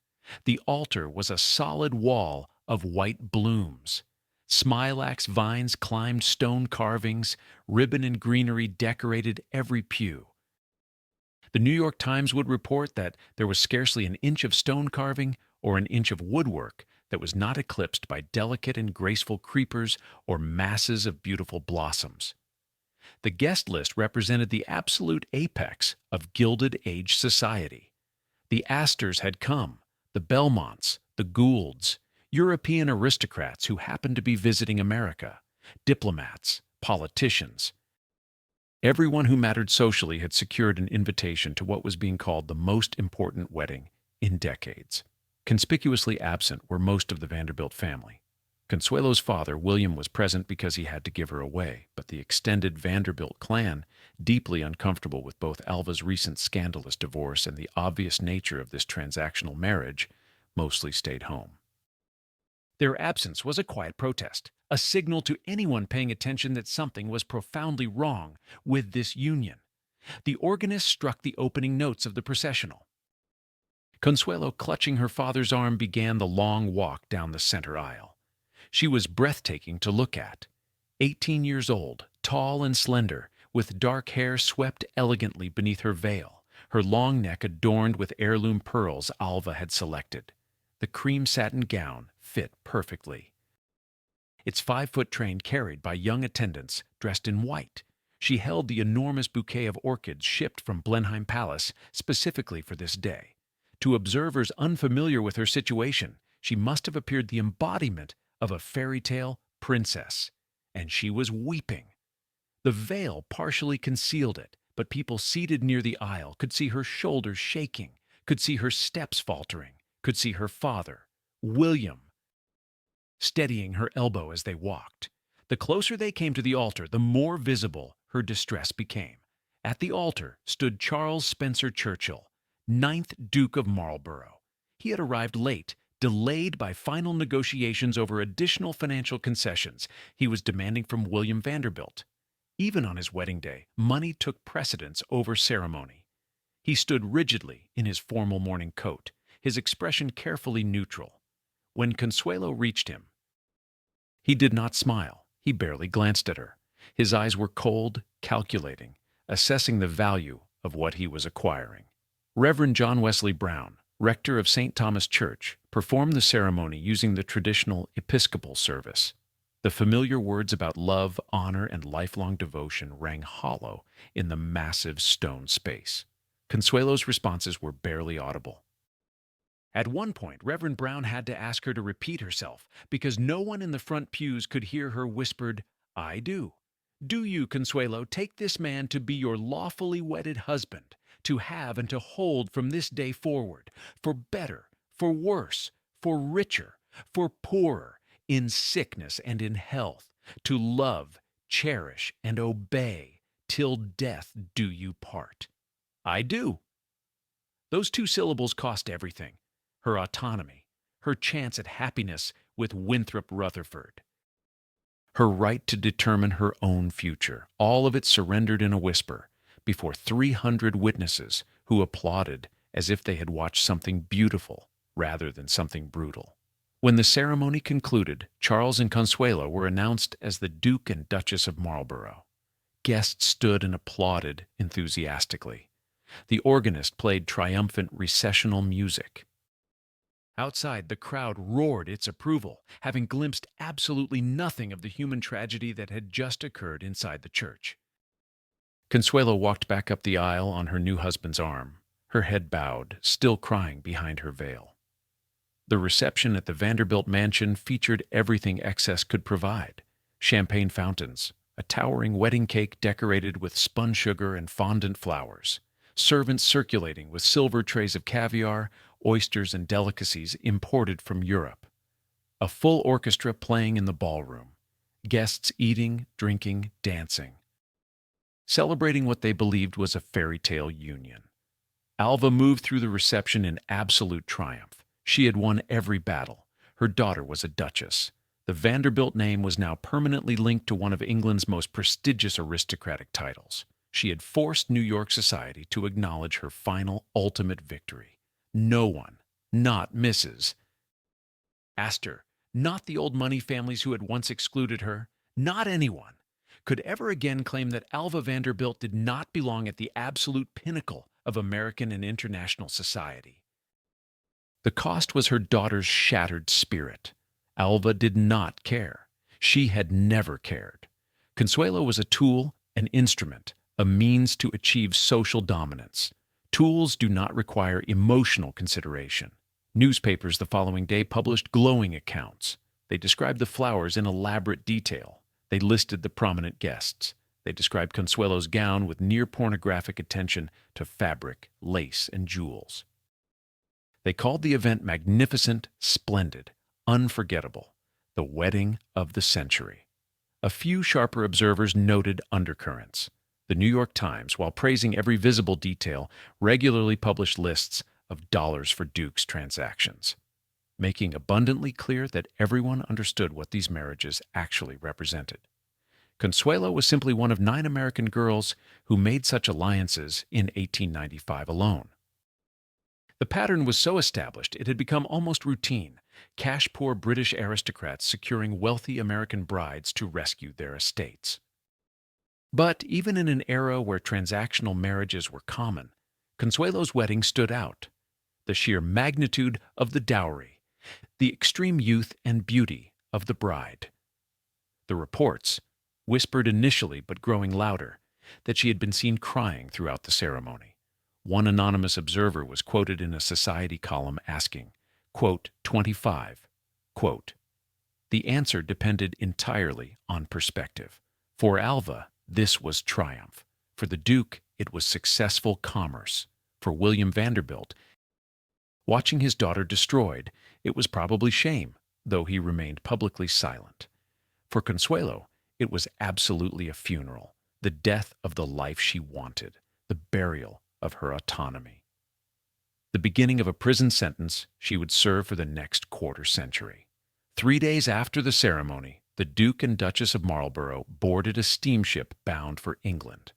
The altar was a solid wall of white blooms. Smilax vines climbed stone carvings, ribbon and greenery decorated every pew. The New York Times would report that there was scarcely an inch of stone carving or an inch of woodwork that was not eclipsed by delicate and graceful creepers or masses of beautiful blossoms. The guest list represented the absolute apex of Gilded Age society. The Astors had come, the Belmonts, the Goulds, European aristocrats who happened to be visiting America, diplomats, politicians. Everyone who mattered socially had secured an invitation to what was being called the most important wedding in decades. Conspicuously absent were most of the Vanderbilt family. Consuelo's father, William, was present because he had to give her away, but the extended Vanderbilt clan, deeply uncomfortable with both Alva's recent scandalous divorce and the obvious nature of this transactional marriage, mostly stayed home. Their absence was a quiet protest, a signal to anyone paying attention that something was profoundly wrong with this union. The organist struck the opening notes of the processional. Consuelo, clutching her father's arm, began the long walk down the center aisle. She was breathtaking to look at. 18 years old, tall and slender, with dark hair swept elegantly beneath her veil, her long neck adorned with heirloom pearls Alva had selected. The cream satin gown fit perfectly. Its 5-foot train carried by young attendants dressed in white. She held the enormous bouquet of orchids shipped from Blenheim Palace specifically for this day. To observers unfamiliar with her situation, she must have appeared the embodiment of a fairy tale princess. And she was weeping. The veil partially concealed it, but people seated near the aisle could see her shoulders shaking, could see her steps faltering, could see her father, William, steadying her elbow as they walked. The closer they came to the altar, the more visible her distress became. At the altar stood Charles Spencer Churchill, 9th Duke of Marlborough. He had arrived late, delayed by final negotiations over additional financial concessions he was demanding from William Vanderbilt. Even on his wedding day, money took precedence over ceremony. He stood rigidly in his formal morning coat, his expression carefully neutral. When Consuelo reached him, he did not smile. He barely glanced at her. His eyes were cold, calculating, assessing the value of what he was acquiring. Reverend John Wesley Brown, rector of St. Thomas Church, performed the ceremony using the traditional Episcopal service. The familiar words about love, honor, and lifelong devotion rang hollow in the massive stone space. Consuelo's responses were barely audible. At one point, Reverend Brown had to ask her to repeat herself because no one in the front pews could hear her whispered, "I do. Do you, Consuelo, take this man to be your lawfully wedded husband, to have and to hold from this day forward, for better, for worse, for richer, for poorer, in sickness and in health, to love, cherish, and obey, till death do you part?" "I do." Those two syllables cost everything. Her autonomy, her chance at happiness with Winthrop Rutherford, her right to determine her own future, all of it surrendered in a whisper before 300 witnesses who applauded as if they had watched something beautiful rather than something brutal. When the ceremony concluded, Charles and Consuelo were announced as the Duke and Duchess of Marlborough. Guests stood and applauded enthusiastically. The organist played triumphant recessional music. Outside, the crowd roared its approval, having glimpsed absolutely nothing of the human tragedy that had just occurred inside the church. Consuelo walked back up the aisle on her new husband's arm, her head bowed, still crying behind her veil. The reception at the Vanderbilt mansion featured everything excess could provide: champagne fountains, a towering wedding cake decorated with spun sugar and fondant flowers, servants circulating with silver trays of caviar, oysters, and delicacies imported from Europe, a full orchestra playing in the ballroom, guests eating, drinking, dancing, celebrating what they believed was a fairy tale union. Alva moved through the reception in absolute triumph. She had won every battle. Her daughter was a duchess. The Vanderbilt name was now permanently linked to one of England's most prestigious aristocratic titles. She had forced New York society to acknowledge her final, ultimate victory. No one, not Mrs. Astor, not the old money families who had once excluded her, not anyone, could ever again claim that Alva Vanderbilt did not belong at the absolute pinnacle of American and international society. The cost was her daughter's shattered spirit. Alva did not care. She had never cared. Consuelo was a tool, an instrument, a means to achieve social dominance. Tools do not require emotional consideration. Newspapers the following day published glowing accounts. They described the flowers in elaborate detail. They listed the prominent guests. They described Consuelo's gown with near-pornographic attention to fabric, lace, and jewels. They called the event magnificent, splendid, unforgettable, the wedding of the century. A few sharper observers noted undercurrents. The New York Times, while praising every visible detail, regularly published lists of dollars for dukes transactions, making abundantly clear that everyone understood what these marriages actually represented. Consuelo was simply one of 9 American girls who made such alliances in 1895 alone. The pattern was so established it had become almost routine, cash-poor British aristocrats securing wealthy American brides to rescue their estates. But even in an era where transactional marriages were common, Consuelo's wedding stood out. The sheer magnitude of the dowry, the extreme youth and beauty of the bride. The reports, whispered initially but growing louder, that she had been seen crying throughout the ceremony. One anonymous observer was quoted in a society column asking, quote, 25, quote, "The answer depended entirely on perspective. For Alva, this was triumph. For the Duke, it was successful commerce. For William Vanderbilt, watching his daughter destroyed, it was probably shame, though he remained publicly silent. For Consuelo, it was absolutely a funeral, the death of the life she wanted, the burial of her autonomy. The beginning of a prison sentence she would serve for the next quarter century. 3 days after the ceremony, the Duke and Duchess of Marlborough boarded a steamship bound for England.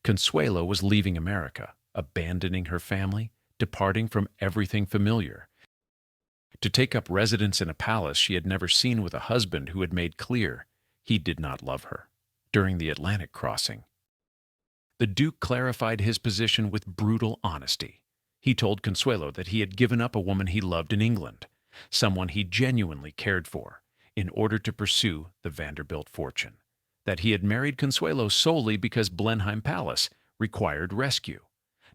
Consuelo was leaving America, abandoning her family, departing from everything familiar, to take up residence in a palace she had never seen with a husband who had made clear he did not love her. During the Atlantic crossing, the Duke clarified his position with brutal honesty. He told Consuelo that he had given up a woman he loved in England, someone he genuinely cared for, in order to pursue the Vanderbilt fortune, that he had married Consuelo solely because Blenheim Palace required rescue,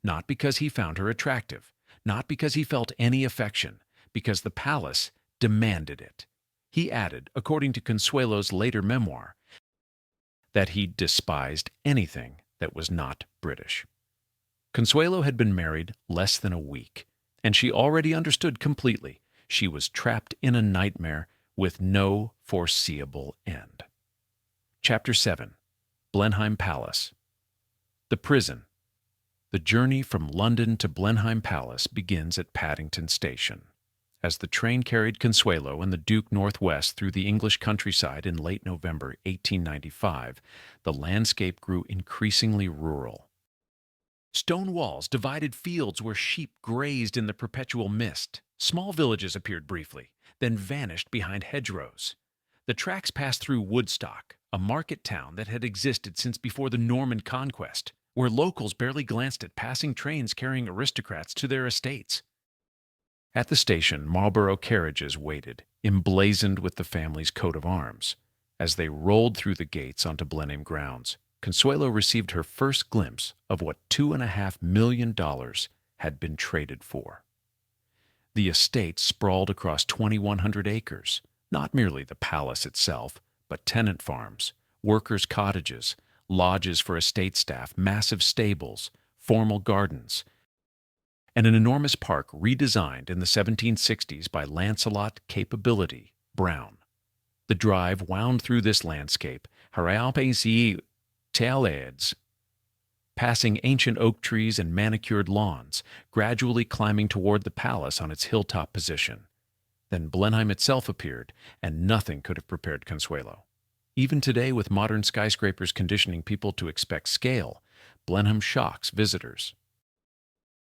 not because he found her attractive, not because he felt any affection, because the palace demanded it. He added, according to Consuelo's later memoir, that he despised anything that was not British. Consuelo had been married less than a week, and she already understood completely she was trapped in a nightmare with no foreseeable end. Chapter 7. Blenheim Palace. The prison. The journey from London to Blenheim Palace begins at Paddington Station. As the train carried Consuelo and the Duke northwest through the English countryside in late November 1895, the landscape grew increasingly rural. Stone walls divided fields where sheep grazed in the perpetual mist. Small villages appeared briefly, then vanished behind hedgerows. The tracks passed through Woodstock, a market town that had existed since before the Norman conquest, where locals barely glanced at passing trains carrying aristocrats to their estates. At the station, Marlborough carriages waited, emblazoned with the family's coat of arms. As they rolled through the gates onto Blenheim grounds, Consuelo received her first glimpse of what $2.5 million had been traded for. The estate sprawled across 2,100 acres, not merely the palace itself, but tenant farms, workers' cottages, lodges for estate staff, massive stables, formal gardens, and an enormous park redesigned in the 1760s by Lancelot Capability Brown. The drive wound through this landscape, passing ancient oak trees and manicured lawns, gradually climbing toward the palace on its hilltop position. Then Blenheim itself appeared, and nothing could have prepared Consuelo. Even today, with modern skyscrapers conditioning people to expect scale, Blenheim shocks visitors.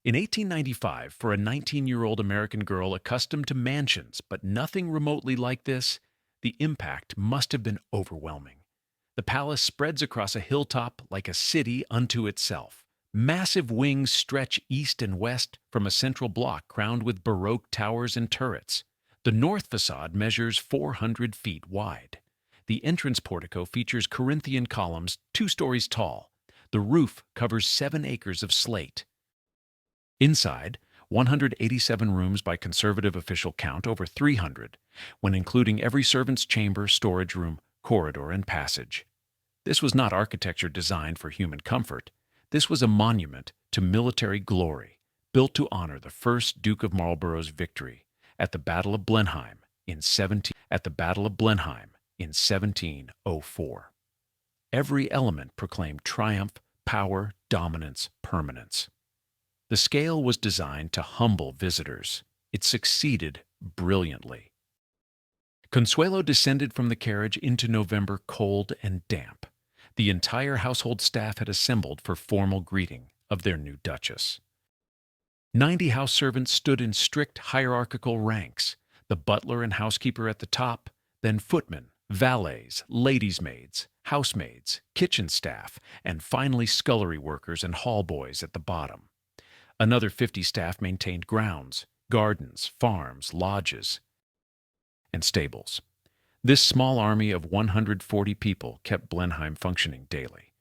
In 1895, for a 19-year-old American girl accustomed to mansions but nothing remotely like this, the impact must have been overwhelming. The palace spreads across a hilltop like a city unto itself. Massive wings stretch east and west from a central block crowned with Baroque towers and turrets. The north facade measures 400 feet wide. The entrance portico features Corinthian columns 2 stories tall. The roof covers 7 acres of slate. Inside, 187 rooms by conservative official count, over 300, when including every servant's chamber, storage room, corridor, and passage. This was not architecture designed for human comfort. This was a monument to military glory, built to honor the first Duke of Marlborough's victory at the Battle of Blenheim in 1704. Every element proclaimed triumph, power, dominance, permanence. The scale was designed to humble visitors. It succeeded brilliantly. Consuelo descended from the carriage into November cold and damp. The entire household staff had assembled for formal greeting of their new duchess. 90 house servants stood in strict hierarchical ranks, the butler and housekeeper at the top, then footmen, valets, ladies' maids, housemaids, kitchen staff, and finally scullery workers and hall boys at the bottom. Another 50 staff maintained grounds, gardens, farms, lodges, and stables. This small army of 140 people kept Blenheim functioning daily.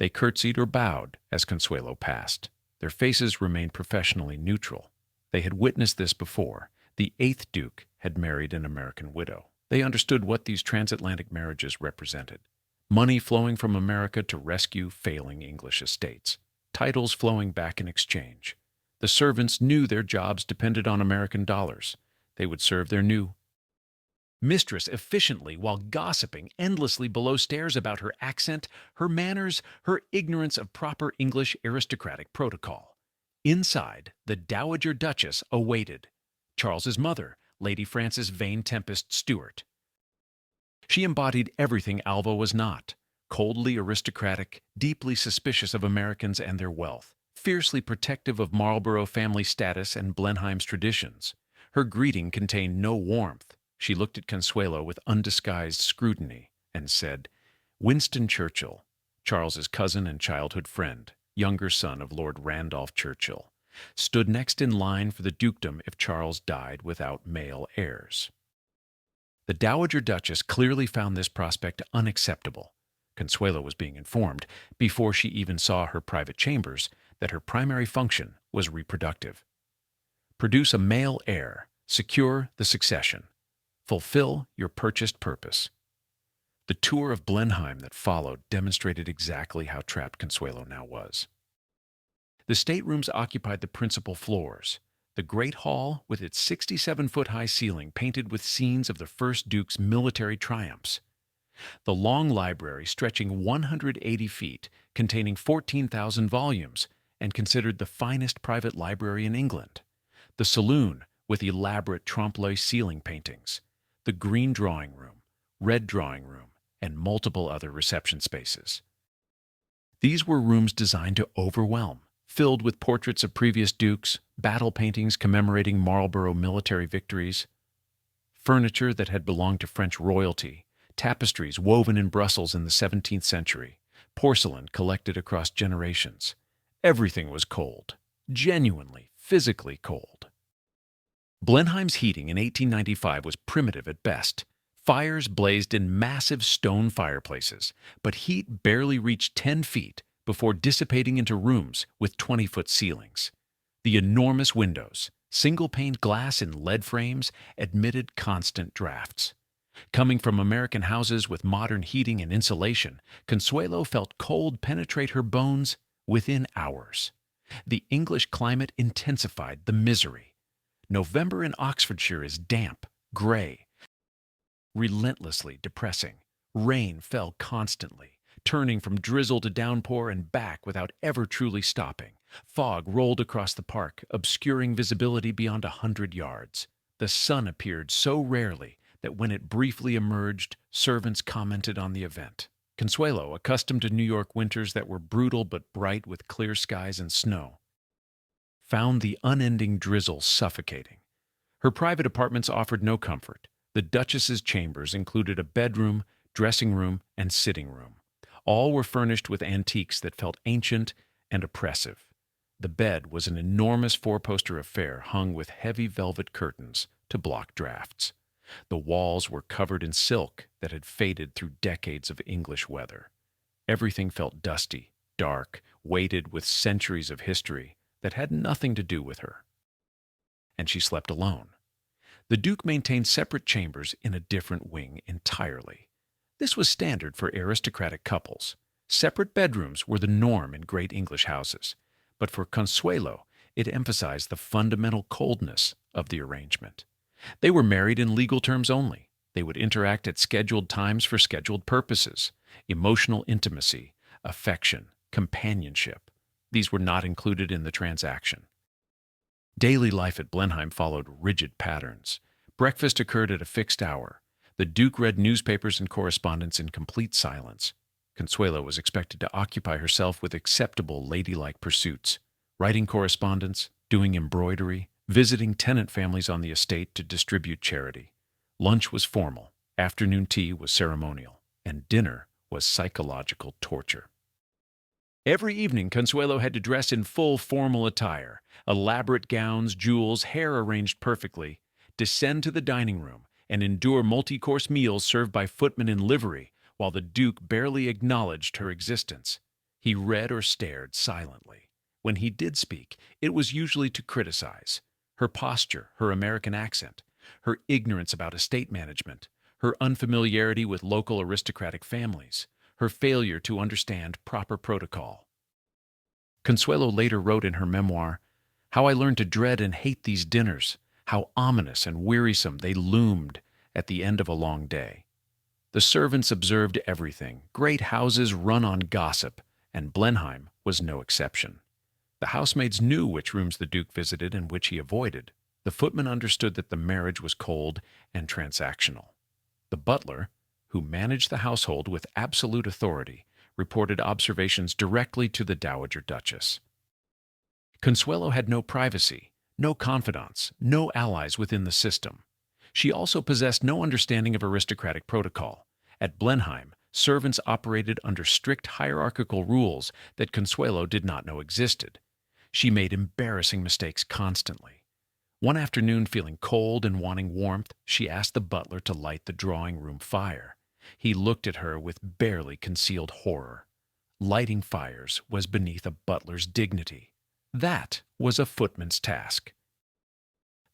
They curtsied or bowed as Consuelo passed. Their faces remained professionally neutral. They had witnessed this before. The eighth Duke had married an American widow. They understood what these transatlantic marriages represented. Money flowing from America to rescue failing English estates. Titles flowing back in exchange. The servants knew their jobs depended on American dollars. They would serve their new mistress efficiently while gossiping endlessly below stairs about her accent, her manners, her ignorance of proper English aristocratic protocol. Inside, the Dowager Duchess awaited. Charles's mother, Lady Frances Vane Tempest Stuart. She embodied everything Alva was not: coldly aristocratic, deeply suspicious of Americans and their wealth, fiercely protective of Marlborough family status and Blenheim's traditions. Her greeting contained no warmth. She looked at Consuelo with undisguised scrutiny and said, "Winston Churchill, Charles's cousin and childhood friend, younger son of Lord Randolph Churchill, stood next in line for the dukedom if Charles died without male heirs." The Dowager Duchess clearly found this prospect unacceptable. Consuelo was being informed, before she even saw her private chambers, that her primary function was reproductive. Produce a male heir, secure the succession, fulfill your purchased purpose. The tour of Blenheim that followed demonstrated exactly how trapped Consuelo now was. The staterooms occupied the principal floors. The Great Hall, with its 67-foot-high ceiling painted with scenes of the first Duke's military triumphs. The long library stretching 180 feet, containing 14,000 volumes, and considered the finest private library in England. The saloon, with elaborate trompe-l'oeil ceiling paintings. The green drawing room, red drawing room, and multiple other reception spaces. These were rooms designed to overwhelm, filled with portraits of previous dukes, battle paintings commemorating Marlborough military victories, furniture that had belonged to French royalty, tapestries woven in Brussels in the 17th century, porcelain collected across generations. Everything was cold, genuinely, physically cold. Blenheim's heating in 1895 was primitive at best. Fires blazed in massive stone fireplaces, but heat barely reached 10 feet before dissipating into rooms with 20-foot ceilings. The enormous windows, single-paned glass in lead frames, admitted constant drafts. Coming from American houses with modern heating and insulation, Consuelo felt cold penetrate her bones within hours. The English climate intensified the misery. November in Oxfordshire is damp, gray, relentlessly depressing. Rain fell constantly, turning from drizzle to downpour and back without ever truly stopping. Fog rolled across the park, obscuring visibility beyond 100 yards. The sun appeared so rarely that when it briefly emerged, servants commented on the event. Consuelo, accustomed to New York winters that were brutal but bright with clear skies and snow, found the unending drizzle suffocating. Her private apartments offered no comfort. The Duchess's chambers included a bedroom, dressing room, and sitting room. All were furnished with antiques that felt ancient and oppressive. The bed was an enormous four-poster affair hung with heavy velvet curtains to block drafts. The walls were covered in silk that had faded through decades of English weather. Everything felt dusty, dark, weighted with centuries of history that had nothing to do with her. And she slept alone. The Duke maintained separate chambers in a different wing entirely. This was standard for aristocratic couples. Separate bedrooms were the norm in great English houses, but for Consuelo, it emphasized the fundamental coldness of the arrangement. They were married in legal terms only. They would interact at scheduled times for scheduled purposes. Emotional intimacy, affection, companionship. These were not included in the transaction. Daily life at Blenheim followed rigid patterns. Breakfast occurred at a fixed hour. The Duke read newspapers and correspondence in complete silence. Consuelo was expected to occupy herself with acceptable ladylike pursuits, writing correspondence, doing embroidery, visiting tenant families on the estate to distribute charity. Lunch was formal, afternoon tea was ceremonial, and dinner was psychological torture. Every evening, Consuelo had to dress in full formal attire, elaborate gowns, jewels, hair arranged perfectly, descend to the dining room, and endure multi-course meals served by footmen in livery, while the Duke barely acknowledged her existence. He read or stared silently. When he did speak, it was usually to criticize. Her posture, her American accent, her ignorance about estate management, her unfamiliarity with local aristocratic families, her failure to understand proper protocol. Consuelo later wrote in her memoir, "How I learned to dread and hate these dinners, how ominous and wearisome they loomed at the end of a long day. The servants observed everything. Great houses run on gossip, and Blenheim was no exception. The housemaids knew which rooms the Duke visited and which he avoided. The footman understood that the marriage was cold and transactional. The butler, who managed the household with absolute authority, reported observations directly to the Dowager Duchess. Consuelo had no privacy, no confidants, no allies within the system. She also possessed no understanding of aristocratic protocol. At Blenheim, servants operated under strict hierarchical rules that Consuelo did not know existed. She made embarrassing mistakes constantly. One afternoon, feeling cold and wanting warmth, she asked the butler to light the drawing-room fire. He looked at her with barely concealed horror. Lighting fires was beneath a butler's dignity. That was a footman's task.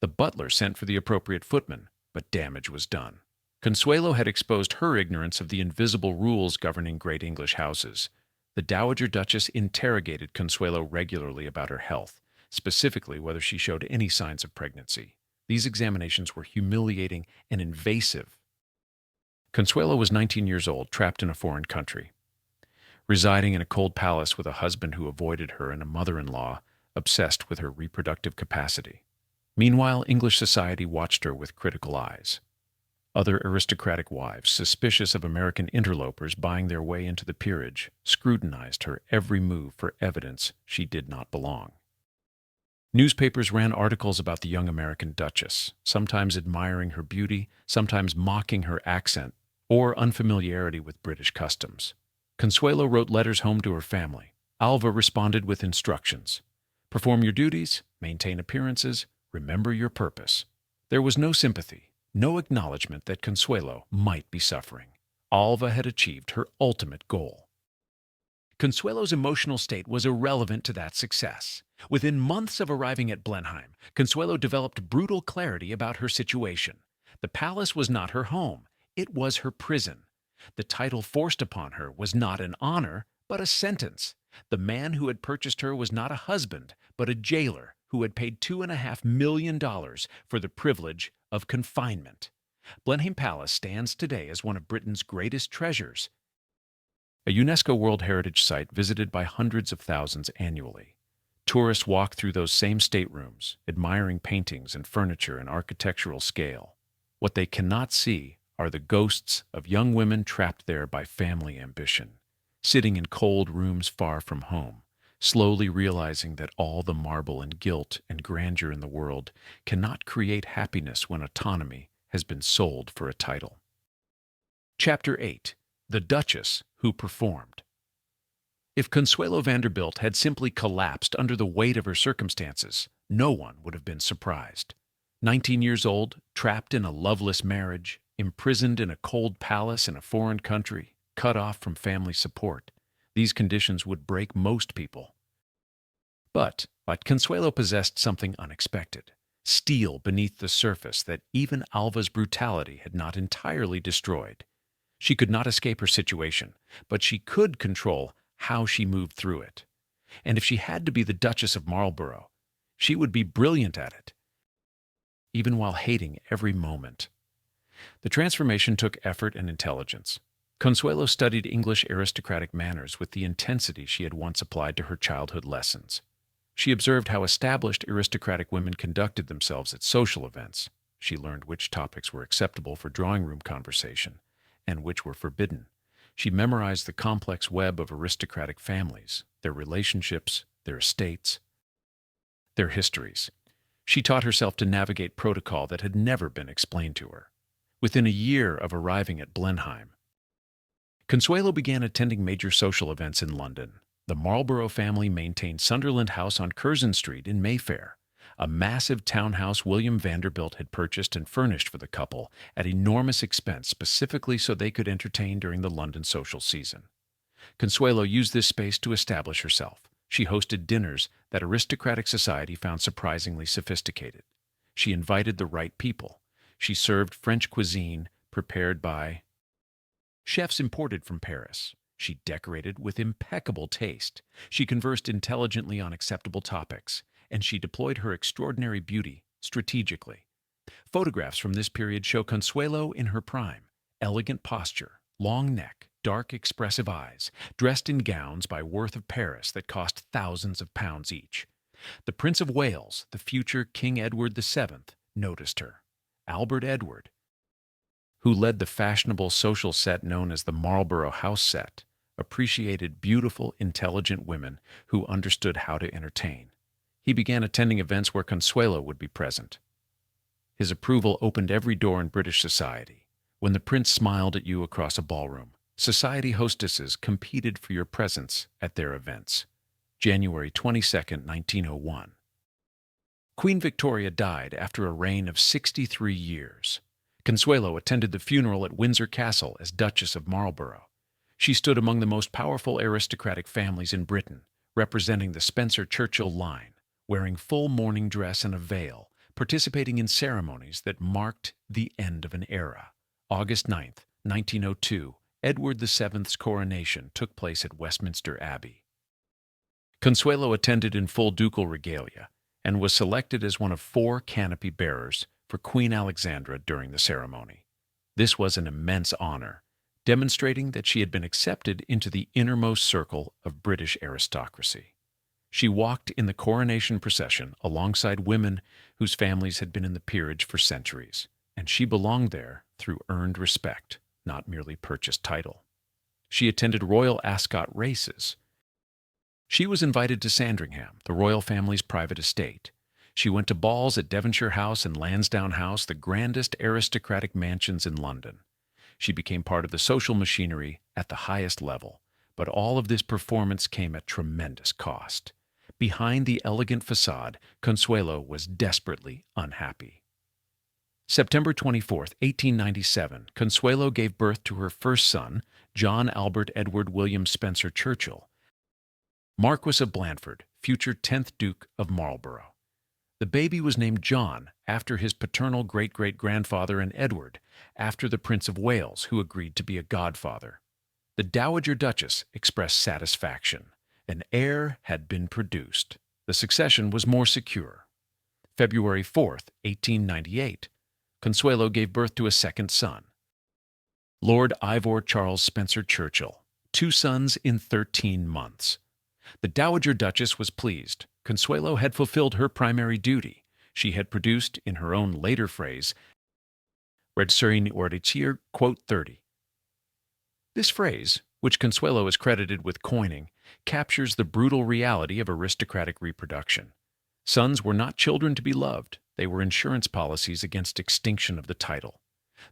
The butler sent for the appropriate footman, but damage was done. Consuelo had exposed her ignorance of the invisible rules governing great English houses. The Dowager Duchess interrogated Consuelo regularly about her health, specifically whether she showed any signs of pregnancy. These examinations were humiliating and invasive. Consuelo was 19 years old, trapped in a foreign country, residing in a cold palace with a husband who avoided her and a mother-in-law obsessed with her reproductive capacity. Meanwhile, English society watched her with critical eyes. Other aristocratic wives, suspicious of American interlopers buying their way into the peerage, scrutinized her every move for evidence she did not belong. Newspapers ran articles about the young American Duchess, sometimes admiring her beauty, sometimes mocking her accent or unfamiliarity with British customs. Consuelo wrote letters home to her family. Alva responded with instructions. Perform your duties, maintain appearances, remember your purpose. There was no sympathy, no acknowledgement that Consuelo might be suffering. Alva had achieved her ultimate goal. Consuelo's emotional state was irrelevant to that success. Within months of arriving at Blenheim, Consuelo developed brutal clarity about her situation. The palace was not her home, it was her prison. The title forced upon her was not an honor, but a sentence. The man who had purchased her was not a husband, but a jailer who had paid $2.5 million for the privilege of confinement. Blenheim Palace stands today as one of Britain's greatest treasures, a UNESCO World Heritage Site visited by hundreds of thousands annually. Tourists walk through those same staterooms, admiring paintings and furniture and architectural scale. What they cannot see are the ghosts of young women trapped there by family ambition, sitting in cold rooms far from home, slowly realizing that all the marble and gilt and grandeur in the world cannot create happiness when autonomy has been sold for a title. Chapter 8. The Duchess Who Performed. If Consuelo Vanderbilt had simply collapsed under the weight of her circumstances, no one would have been surprised. 19 years old, trapped in a loveless marriage, imprisoned in a cold palace in a foreign country, cut off from family support, these conditions would break most people. But Consuelo possessed something unexpected, steel beneath the surface that even Alva's brutality had not entirely destroyed. She could not escape her situation, but she could control how she moved through it. And if she had to be the Duchess of Marlborough, she would be brilliant at it, even while hating every moment. The transformation took effort and intelligence. Consuelo studied English aristocratic manners with the intensity she had once applied to her childhood lessons. She observed how established aristocratic women conducted themselves at social events. She learned which topics were acceptable for drawing-room conversation and which were forbidden. She memorized the complex web of aristocratic families, their relationships, their estates, their histories. She taught herself to navigate protocol that had never been explained to her. Within a year of arriving at Blenheim, Consuelo began attending major social events in London. The Marlborough family maintained Sunderland House on Curzon Street in Mayfair, a massive townhouse William Vanderbilt had purchased and furnished for the couple at enormous expense specifically so they could entertain during the London social season. Consuelo used this space to establish herself. She hosted dinners that aristocratic society found surprisingly sophisticated. She invited the right people. She served French cuisine prepared by chefs imported from Paris. She decorated with impeccable taste. She conversed intelligently on acceptable topics, and she deployed her extraordinary beauty strategically. Photographs from this period show Consuelo in her prime: elegant posture, long neck, dark expressive eyes, dressed in gowns by Worth of Paris that cost thousands of pounds each. The Prince of Wales, the future King Edward VII, noticed her. Albert Edward, who led the fashionable social set known as the Marlborough house set, appreciated beautiful, intelligent women who understood how to entertain. He began attending events where Consuelo would be present. His approval opened every door in British society. When the prince smiled at you across a ballroom, society hostesses competed for your presence at their events. January 22, 1901. Queen Victoria died after a reign of 63 years. Consuelo attended the funeral at Windsor Castle as Duchess of Marlborough. She stood among the most powerful aristocratic families in Britain, representing the Spencer-Churchill line, wearing full mourning dress and a veil, participating in ceremonies that marked the end of an era. August 9, 1902, Edward VII's coronation took place at Westminster Abbey. Consuelo attended in full ducal regalia and was selected as one of 4 canopy bearers for Queen Alexandra during the ceremony. This was an immense honor, demonstrating that she had been accepted into the innermost circle of British aristocracy. She walked in the coronation procession alongside women whose families had been in the peerage for centuries, and she belonged there through earned respect, not merely purchased title. She attended royal Ascot races. She was invited to Sandringham, the royal family's private estate. She went to balls at Devonshire House and Lansdowne House, the grandest aristocratic mansions in London. She became part of the social machinery at the highest level, but all of this performance came at tremendous cost. Behind the elegant facade, Consuelo was desperately unhappy. September 24, 1897, Consuelo gave birth to her first son, John Albert Edward William Spencer Churchill, Marquis of Blandford, future 10th Duke of Marlborough. The baby was named John after his paternal great-great-grandfather, and Edward after the Prince of Wales, who agreed to be a godfather. The Dowager Duchess expressed satisfaction. An heir had been produced. The succession was more secure. February 4, 1898, Consuelo gave birth to a second son, Lord Ivor Charles Spencer Churchill, 2 sons in 13 months. The Dowager Duchess was pleased. Consuelo had fulfilled her primary duty. She had produced, in her own later phrase, Reunited, quote 30. This phrase, which Consuelo is credited with coining, captures the brutal reality of aristocratic reproduction. Sons were not children to be loved. They were insurance policies against extinction of the title.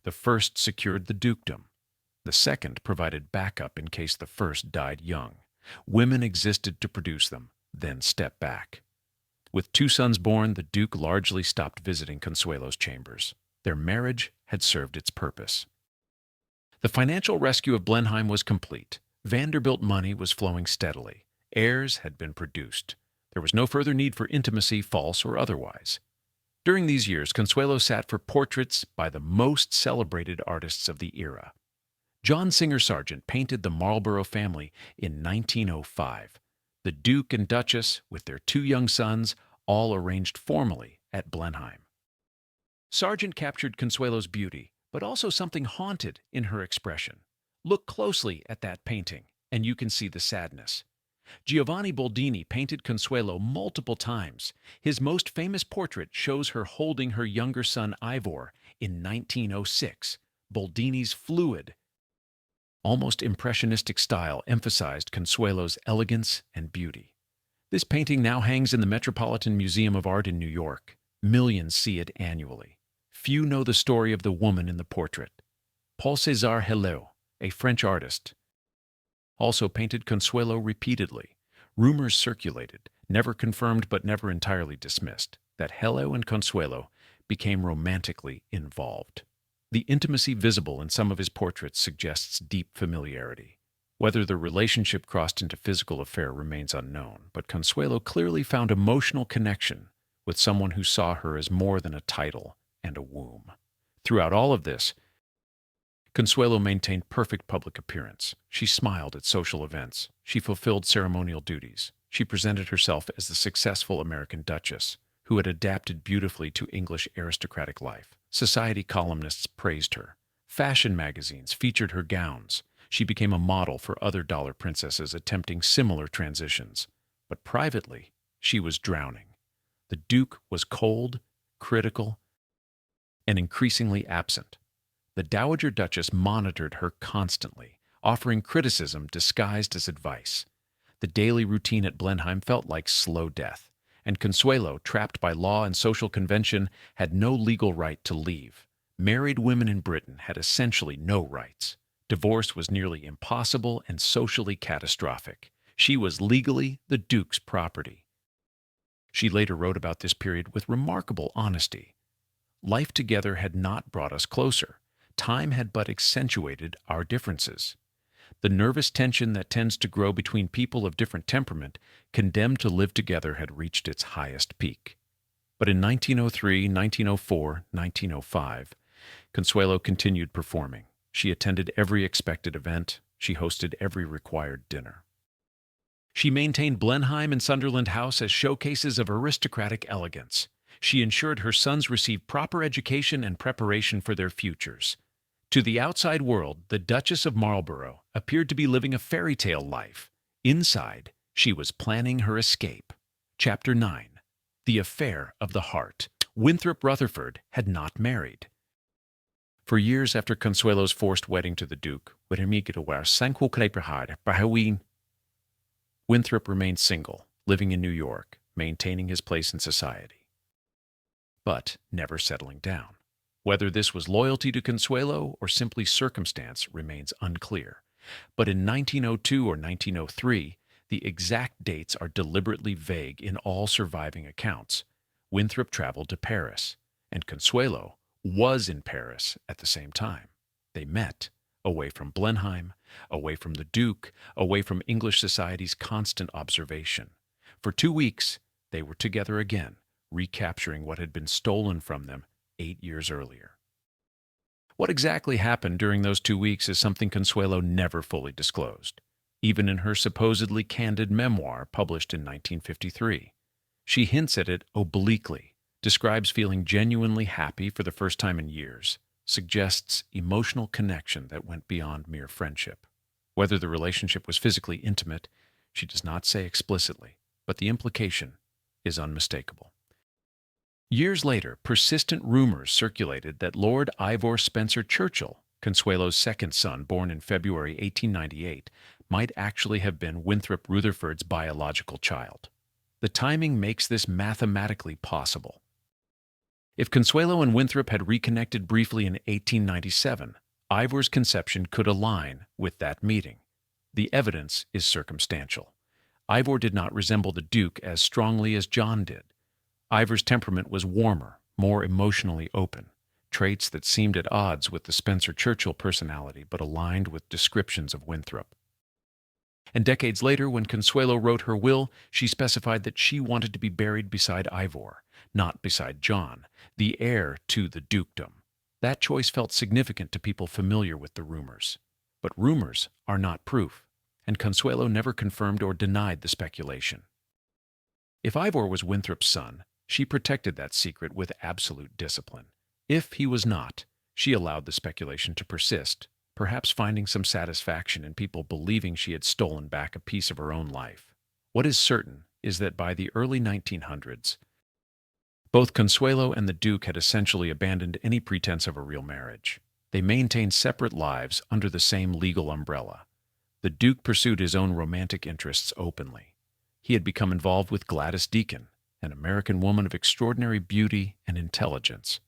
The first secured the dukedom. The second provided backup in case the first died young. Women existed to produce them, then step back. With 2 sons born, the Duke largely stopped visiting Consuelo's chambers. Their marriage had served its purpose. The financial rescue of Blenheim was complete. Vanderbilt money was flowing steadily. Heirs had been produced. There was no further need for intimacy, false or otherwise. During these years, Consuelo sat for portraits by the most celebrated artists of the era. John Singer Sargent painted the Marlborough family in 1905. The Duke and Duchess, with their 2 young sons, all arranged formally at Blenheim. Sargent captured Consuelo's beauty, but also something haunted in her expression. Look closely at that painting, and you can see the sadness. Giovanni Boldini painted Consuelo multiple times. His most famous portrait shows her holding her younger son Ivor in 1906. Boldini's fluid, almost impressionistic style emphasized Consuelo's elegance and beauty. This painting now hangs in the Metropolitan Museum of Art in New York. Millions see it annually. Few know the story of the woman in the portrait. Paul César Helot, a French artist, also painted Consuelo repeatedly. Rumors circulated, never confirmed but never entirely dismissed, that Helot and Consuelo became romantically involved. The intimacy visible in some of his portraits suggests deep familiarity. Whether the relationship crossed into physical affair remains unknown, but Consuelo clearly found emotional connection with someone who saw her as more than a title and a womb. Throughout all of this, Consuelo maintained perfect public appearance. She smiled at social events. She fulfilled ceremonial duties. She presented herself as the successful American duchess who had adapted beautifully to English aristocratic life. Society columnists praised her. Fashion magazines featured her gowns. She became a model for other dollar princesses attempting similar transitions. But privately, she was drowning. The Duke was cold, critical, and increasingly absent. The Dowager Duchess monitored her constantly, offering criticism disguised as advice. The daily routine at Blenheim felt like slow death, and Consuelo, trapped by law and social convention, had no legal right to leave. Married women in Britain had essentially no rights. Divorce was nearly impossible and socially catastrophic. She was legally the Duke's property. She later wrote about this period with remarkable honesty. Life together had not brought us closer. Time had but accentuated our differences. The nervous tension that tends to grow between people of different temperament, condemned to live together, had reached its highest peak. But in 1903, 1904, 1905, Consuelo continued performing. She attended every expected event. She hosted every required dinner. She maintained Blenheim and Sunderland House as showcases of aristocratic elegance. She ensured her sons received proper education and preparation for their futures. To the outside world, the Duchess of Marlborough appeared to be living a fairy tale life. Inside, she was planning her escape. Chapter 9. The Affair of the Heart. Winthrop Rutherford had not married. For years after Consuelo's forced wedding to the Duke, Winthrop remained single, living in New York, maintaining his place in society, but never settling down. Whether this was loyalty to Consuelo or simply circumstance remains unclear. But in 1902 or 1903, the exact dates are deliberately vague in all surviving accounts. Winthrop traveled to Paris, and Consuelo was in Paris at the same time. They met, away from Blenheim, away from the Duke, away from English society's constant observation. For 2 weeks, they were together again, recapturing what had been stolen from them 8 years earlier. What exactly happened during those 2 weeks is something Consuelo never fully disclosed, even in her supposedly candid memoir published in 1953. She hints at it obliquely, describes feeling genuinely happy for the first time in years, suggests emotional connection that went beyond mere friendship. Whether the relationship was physically intimate, she does not say explicitly, but the implication is unmistakable. Years later, persistent rumors circulated that Lord Ivor Spencer Churchill, Consuelo's second son, born in February 1898, might actually have been Winthrop Rutherford's biological child. The timing makes this mathematically possible. If Consuelo and Winthrop had reconnected briefly in 1897, Ivor's conception could align with that meeting. The evidence is circumstantial. Ivor did not resemble the Duke as strongly as John did. Ivor's temperament was warmer, more emotionally open, traits that seemed at odds with the Spencer-Churchill personality but aligned with descriptions of Winthrop. And decades later, when Consuelo wrote her will, she specified that she wanted to be buried beside Ivor, not beside John, the heir to the dukedom. That choice felt significant to people familiar with the rumors. But rumors are not proof, and Consuelo never confirmed or denied the speculation. If Ivor was Winthrop's son, she protected that secret with absolute discipline. If he was not, she allowed the speculation to persist, perhaps finding some satisfaction in people believing she had stolen back a piece of her own life. What is certain is that by the early 1900s, both Consuelo and the Duke had essentially abandoned any pretense of a real marriage. They maintained separate lives under the same legal umbrella. The Duke pursued his own romantic interests openly. He had become involved with Gladys Deacon, an American woman of extraordinary beauty and intelligence.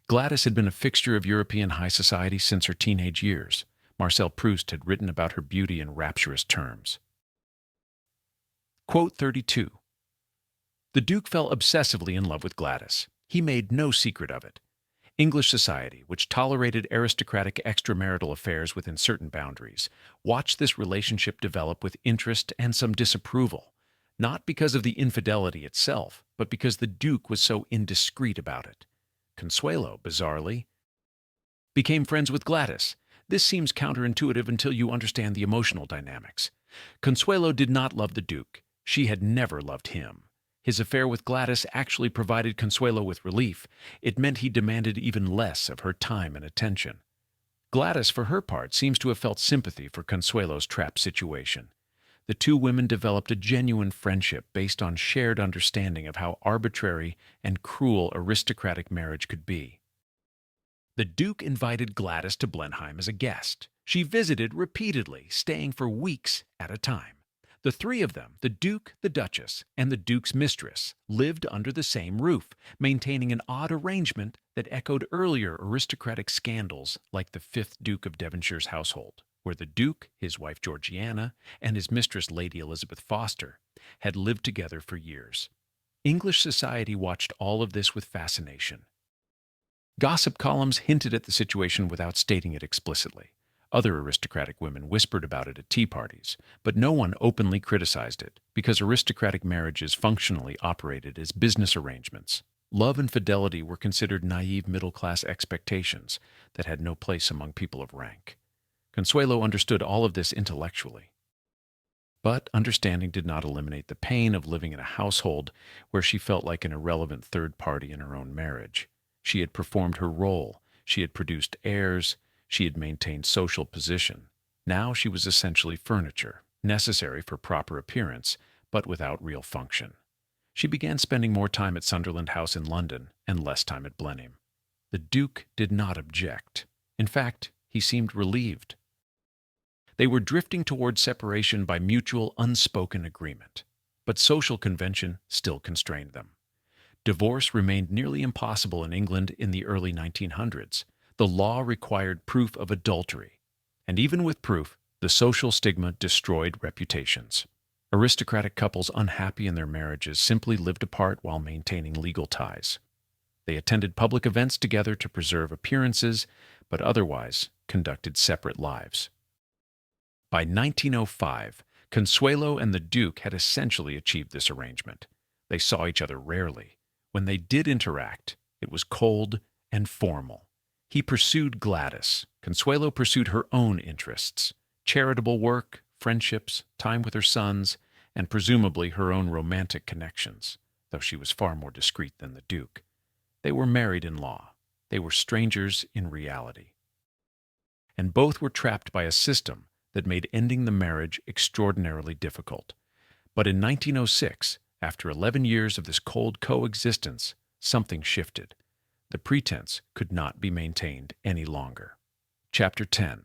Gladys had been a fixture of European high society since her teenage years. Marcel Proust had written about her beauty in rapturous terms. Quote 32. The Duke fell obsessively in love with Gladys. He made no secret of it. English society, which tolerated aristocratic extramarital affairs within certain boundaries, watched this relationship develop with interest and some disapproval, not because of the infidelity itself, but because the Duke was so indiscreet about it. Consuelo, bizarrely, became friends with Gladys. This seems counterintuitive until you understand the emotional dynamics. Consuelo did not love the Duke. She had never loved him. His affair with Gladys actually provided Consuelo with relief. It meant he demanded even less of her time and attention. Gladys, for her part, seems to have felt sympathy for Consuelo's trapped situation. The two women developed a genuine friendship based on shared understanding of how arbitrary and cruel aristocratic marriage could be. The Duke invited Gladys to Blenheim as a guest. She visited repeatedly, staying for weeks at a time. The three of them, the Duke, the Duchess, and the Duke's mistress, lived under the same roof, maintaining an odd arrangement that echoed earlier aristocratic scandals like the fifth Duke of Devonshire's household, where the Duke, his wife Georgiana, and his mistress Lady Elizabeth Foster had lived together for years. English society watched all of this with fascination. Gossip columns hinted at the situation without stating it explicitly. Other aristocratic women whispered about it at tea parties, but no one openly criticized it because aristocratic marriages functionally operated as business arrangements. Love and fidelity were considered naive middle-class expectations that had no place among people of rank. Consuelo understood all of this intellectually. But understanding did not eliminate the pain of living in a household where she felt like an irrelevant third party in her own marriage. She had performed her role. She had produced heirs. She had maintained social position. Now she was essentially furniture, necessary for proper appearance, but without real function. She began spending more time at Sunderland House in London and less time at Blenheim. The Duke did not object. In fact, he seemed relieved. They were drifting toward separation by mutual, unspoken agreement, but social convention still constrained them. Divorce remained nearly impossible in England in the early 1900s. The law required proof of adultery, and even with proof, the social stigma destroyed reputations. Aristocratic couples unhappy in their marriages simply lived apart while maintaining legal ties. They attended public events together to preserve appearances, but otherwise conducted separate lives. By 1905, Consuelo and the Duke had essentially achieved this arrangement. They saw each other rarely. When they did interact, it was cold and formal. He pursued Gladys. Consuelo pursued her own interests, charitable work, friendships, time with her sons, and presumably her own romantic connections, though she was far more discreet than the Duke. They were married in law. They were strangers in reality. And both were trapped by a system that made ending the marriage extraordinarily difficult. But in 1906, after 11 years of this cold coexistence, something shifted. The pretense could not be maintained any longer. Chapter 10.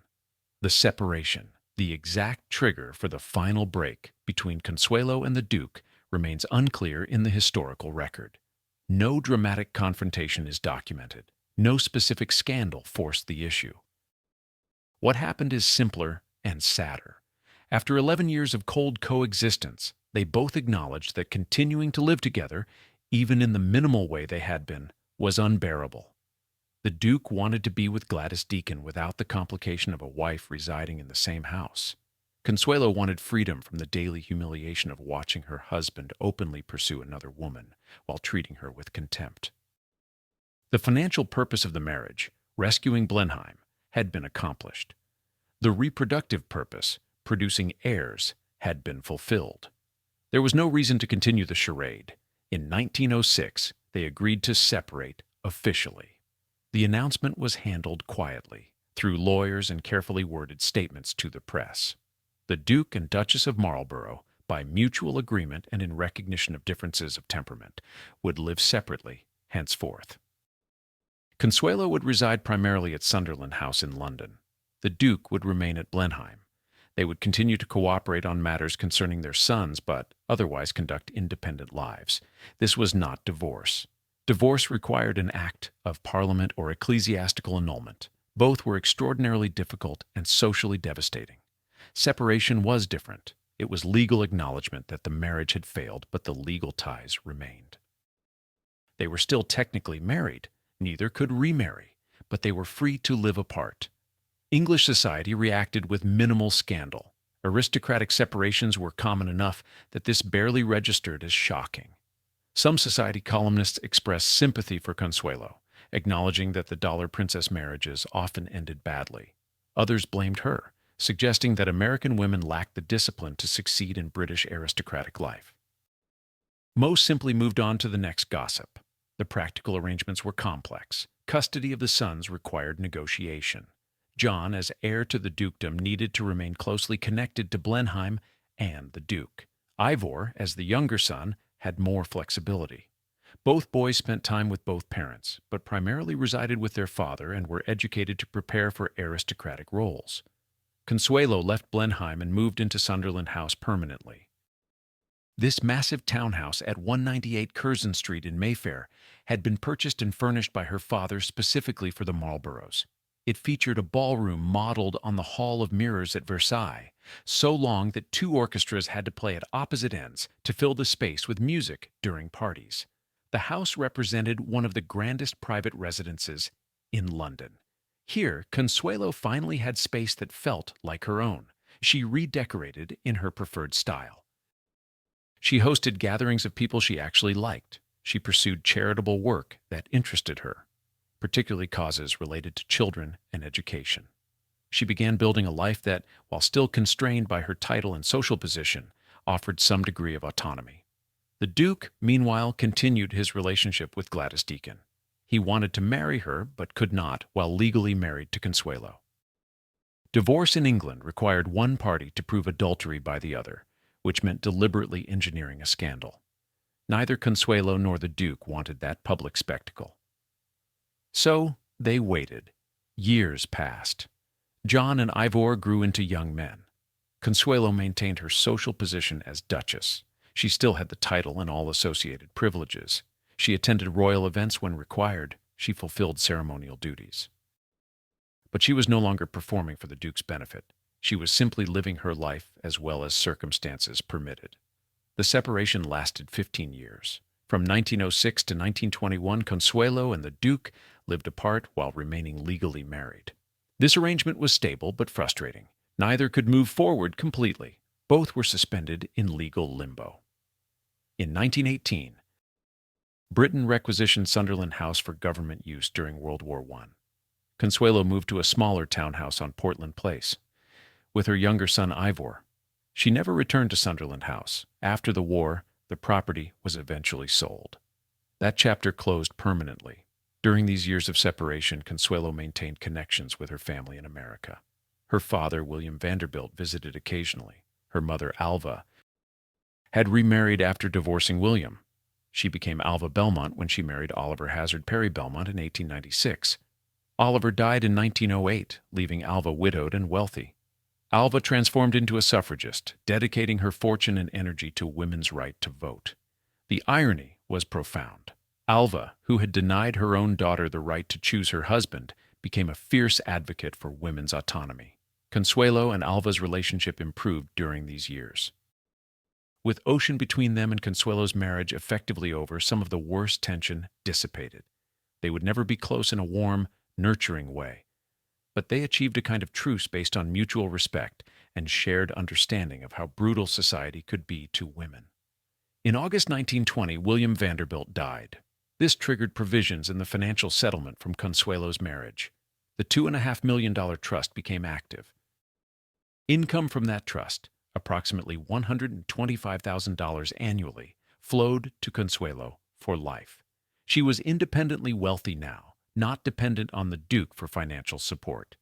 The Separation. The exact trigger for the final break between Consuelo and the Duke remains unclear in the historical record. No dramatic confrontation is documented. No specific scandal forced the issue. What happened is simpler and sadder. After 11 years of cold coexistence, they both acknowledged that continuing to live together, even in the minimal way they had been, was unbearable. The Duke wanted to be with Gladys Deacon without the complication of a wife residing in the same house. Consuelo wanted freedom from the daily humiliation of watching her husband openly pursue another woman while treating her with contempt. The financial purpose of the marriage, rescuing Blenheim, had been accomplished. The reproductive purpose, producing heirs, had been fulfilled. There was no reason to continue the charade. In 1906, they agreed to separate officially. The announcement was handled quietly, through lawyers and carefully worded statements to the press. The Duke and Duchess of Marlborough, by mutual agreement and in recognition of differences of temperament, would live separately henceforth. Consuelo would reside primarily at Sunderland House in London. The Duke would remain at Blenheim. They would continue to cooperate on matters concerning their sons, but otherwise conduct independent lives. This was not divorce. Divorce required an act of Parliament or ecclesiastical annulment. Both were extraordinarily difficult and socially devastating. Separation was different. It was legal acknowledgement that the marriage had failed, but the legal ties remained. They were still technically married. Neither could remarry, but they were free to live apart. English society reacted with minimal scandal. Aristocratic separations were common enough that this barely registered as shocking. Some society columnists expressed sympathy for Consuelo, acknowledging that the dollar princess marriages often ended badly. Others blamed her, suggesting that American women lacked the discipline to succeed in British aristocratic life. Most simply moved on to the next gossip. The practical arrangements were complex. Custody of the sons required negotiation. John, as heir to the dukedom, needed to remain closely connected to Blenheim and the Duke. Ivor, as the younger son, had more flexibility. Both boys spent time with both parents, but primarily resided with their father and were educated to prepare for aristocratic roles. Consuelo left Blenheim and moved into Sunderland House permanently. This massive townhouse at 198 Curzon Street in Mayfair had been purchased and furnished by her father specifically for the Marlboroughs. It featured a ballroom modeled on the Hall of Mirrors at Versailles, so long that two orchestras had to play at opposite ends to fill the space with music during parties. The house represented one of the grandest private residences in London. Here, Consuelo finally had space that felt like her own. She redecorated in her preferred style. She hosted gatherings of people she actually liked. She pursued charitable work that interested her, particularly causes related to children and education. She began building a life that, while still constrained by her title and social position, offered some degree of autonomy. The Duke, meanwhile, continued his relationship with Gladys Deacon. He wanted to marry her, but could not while legally married to Consuelo. Divorce in England required one party to prove adultery by the other, which meant deliberately engineering a scandal. Neither Consuelo nor the Duke wanted that public spectacle. So they waited. Years passed. John and Ivor grew into young men. Consuelo maintained her social position as duchess. She still had the title and all associated privileges. She attended royal events when required. She fulfilled ceremonial duties. But she was no longer performing for the Duke's benefit. She was simply living her life as well as circumstances permitted. The separation lasted 15 years. From 1906 to 1921, Consuelo and the Duke lived apart while remaining legally married. This arrangement was stable but frustrating. Neither could move forward completely. Both were suspended in legal limbo. In 1918, Britain requisitioned Sunderland House for government use during World War I. Consuelo moved to a smaller townhouse on Portland Place with her younger son Ivor. She never returned to Sunderland House. After the war, the property was eventually sold. That chapter closed permanently. During these years of separation, Consuelo maintained connections with her family in America. Her father, William Vanderbilt, visited occasionally. Her mother, Alva, had remarried after divorcing William. She became Alva Belmont when she married Oliver Hazard Perry Belmont in 1896. Oliver died in 1908, leaving Alva widowed and wealthy. Alva transformed into a suffragist, dedicating her fortune and energy to women's right to vote. The irony was profound. Alva, who had denied her own daughter the right to choose her husband, became a fierce advocate for women's autonomy. Consuelo and Alva's relationship improved during these years. With ocean between them and Consuelo's marriage effectively over, some of the worst tension dissipated. They would never be close in a warm, nurturing way, but they achieved a kind of truce based on mutual respect and shared understanding of how brutal society could be to women. In August 1920, William Vanderbilt died. This triggered provisions in the financial settlement from Consuelo's marriage. The $2.5 million trust became active. Income from that trust, approximately $125,000 annually, flowed to Consuelo for life. She was independently wealthy now, not dependent on the Duke for financial support.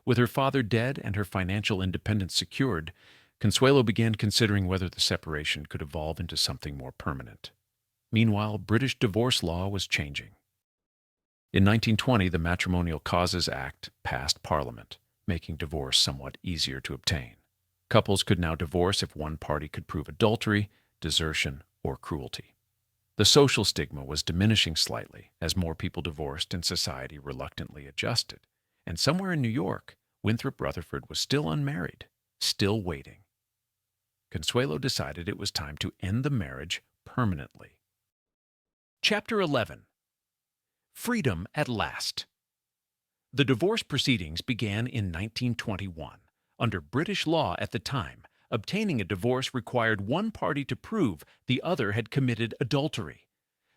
With her father dead and her financial independence secured, Consuelo began considering whether the separation could evolve into something more permanent. Meanwhile, British divorce law was changing. In 1920, the Matrimonial Causes Act passed Parliament, making divorce somewhat easier to obtain. Couples could now divorce if one party could prove adultery, desertion, or cruelty. The social stigma was diminishing slightly as more people divorced and society reluctantly adjusted. And somewhere in New York, Winthrop Rutherford was still unmarried, still waiting. Consuelo decided it was time to end the marriage permanently. Chapter 11. Freedom at last. The divorce proceedings began in 1921. Under British law at the time, obtaining a divorce required one party to prove the other had committed adultery.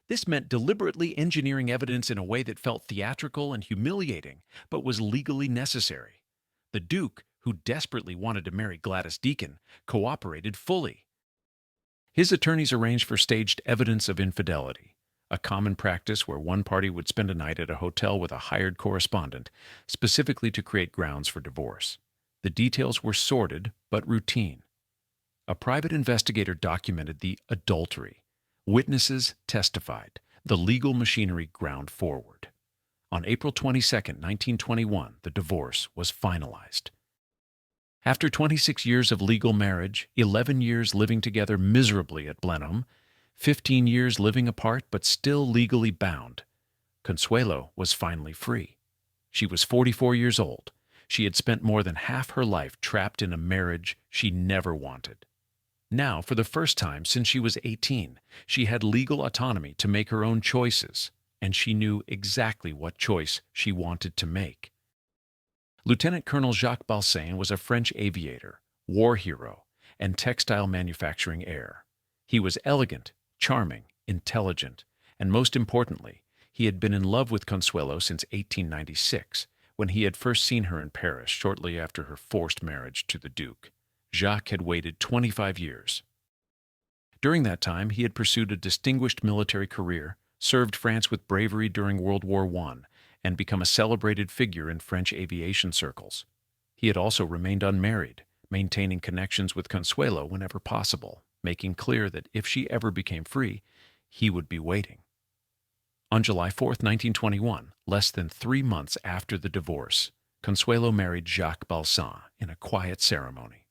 This meant deliberately engineering evidence in a way that felt theatrical and humiliating, but was legally necessary. The Duke, who desperately wanted to marry Gladys Deacon, cooperated fully. His attorneys arranged for staged evidence of infidelity, a common practice where one party would spend a night at a hotel with a hired correspondent, specifically to create grounds for divorce. The details were sordid but routine. A private investigator documented the adultery. Witnesses testified. The legal machinery ground forward. On April 22, 1921, the divorce was finalized. After 26 years of legal marriage, 11 years living together miserably at Blenheim, 15 years living apart but still legally bound, Consuelo was finally free. She was 44 years old. She had spent more than half her life trapped in a marriage she never wanted. Now, for the first time since she was 18, she had legal autonomy to make her own choices, and she knew exactly what choice she wanted to make. Lieutenant Colonel Jacques Balsain was a French aviator, war hero, and textile manufacturing heir. He was elegant, charming, intelligent, and most importantly, he had been in love with Consuelo since 1896, when he had first seen her in Paris shortly after her forced marriage to the Duke. Jacques had waited 25 years. During that time, he had pursued a distinguished military career, served France with bravery during World War I, and become a celebrated figure in French aviation circles. He had also remained unmarried, maintaining connections with Consuelo whenever possible, making clear that if she ever became free, he would be waiting. On July 4, 1921, less than 3 months after the divorce, Consuelo married Jacques Balsain in a quiet ceremony.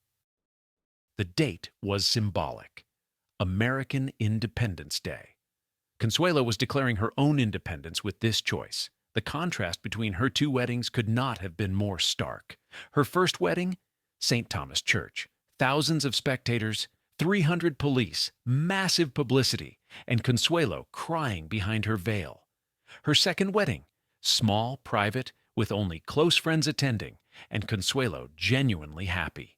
The date was symbolic. American Independence Day. Consuelo was declaring her own independence with this choice. The contrast between her two weddings could not have been more stark. Her first wedding, St. Thomas Church, thousands of spectators, 300 police, massive publicity, and Consuelo crying behind her veil. Her second wedding, small, private, with only close friends attending, and Consuelo genuinely happy.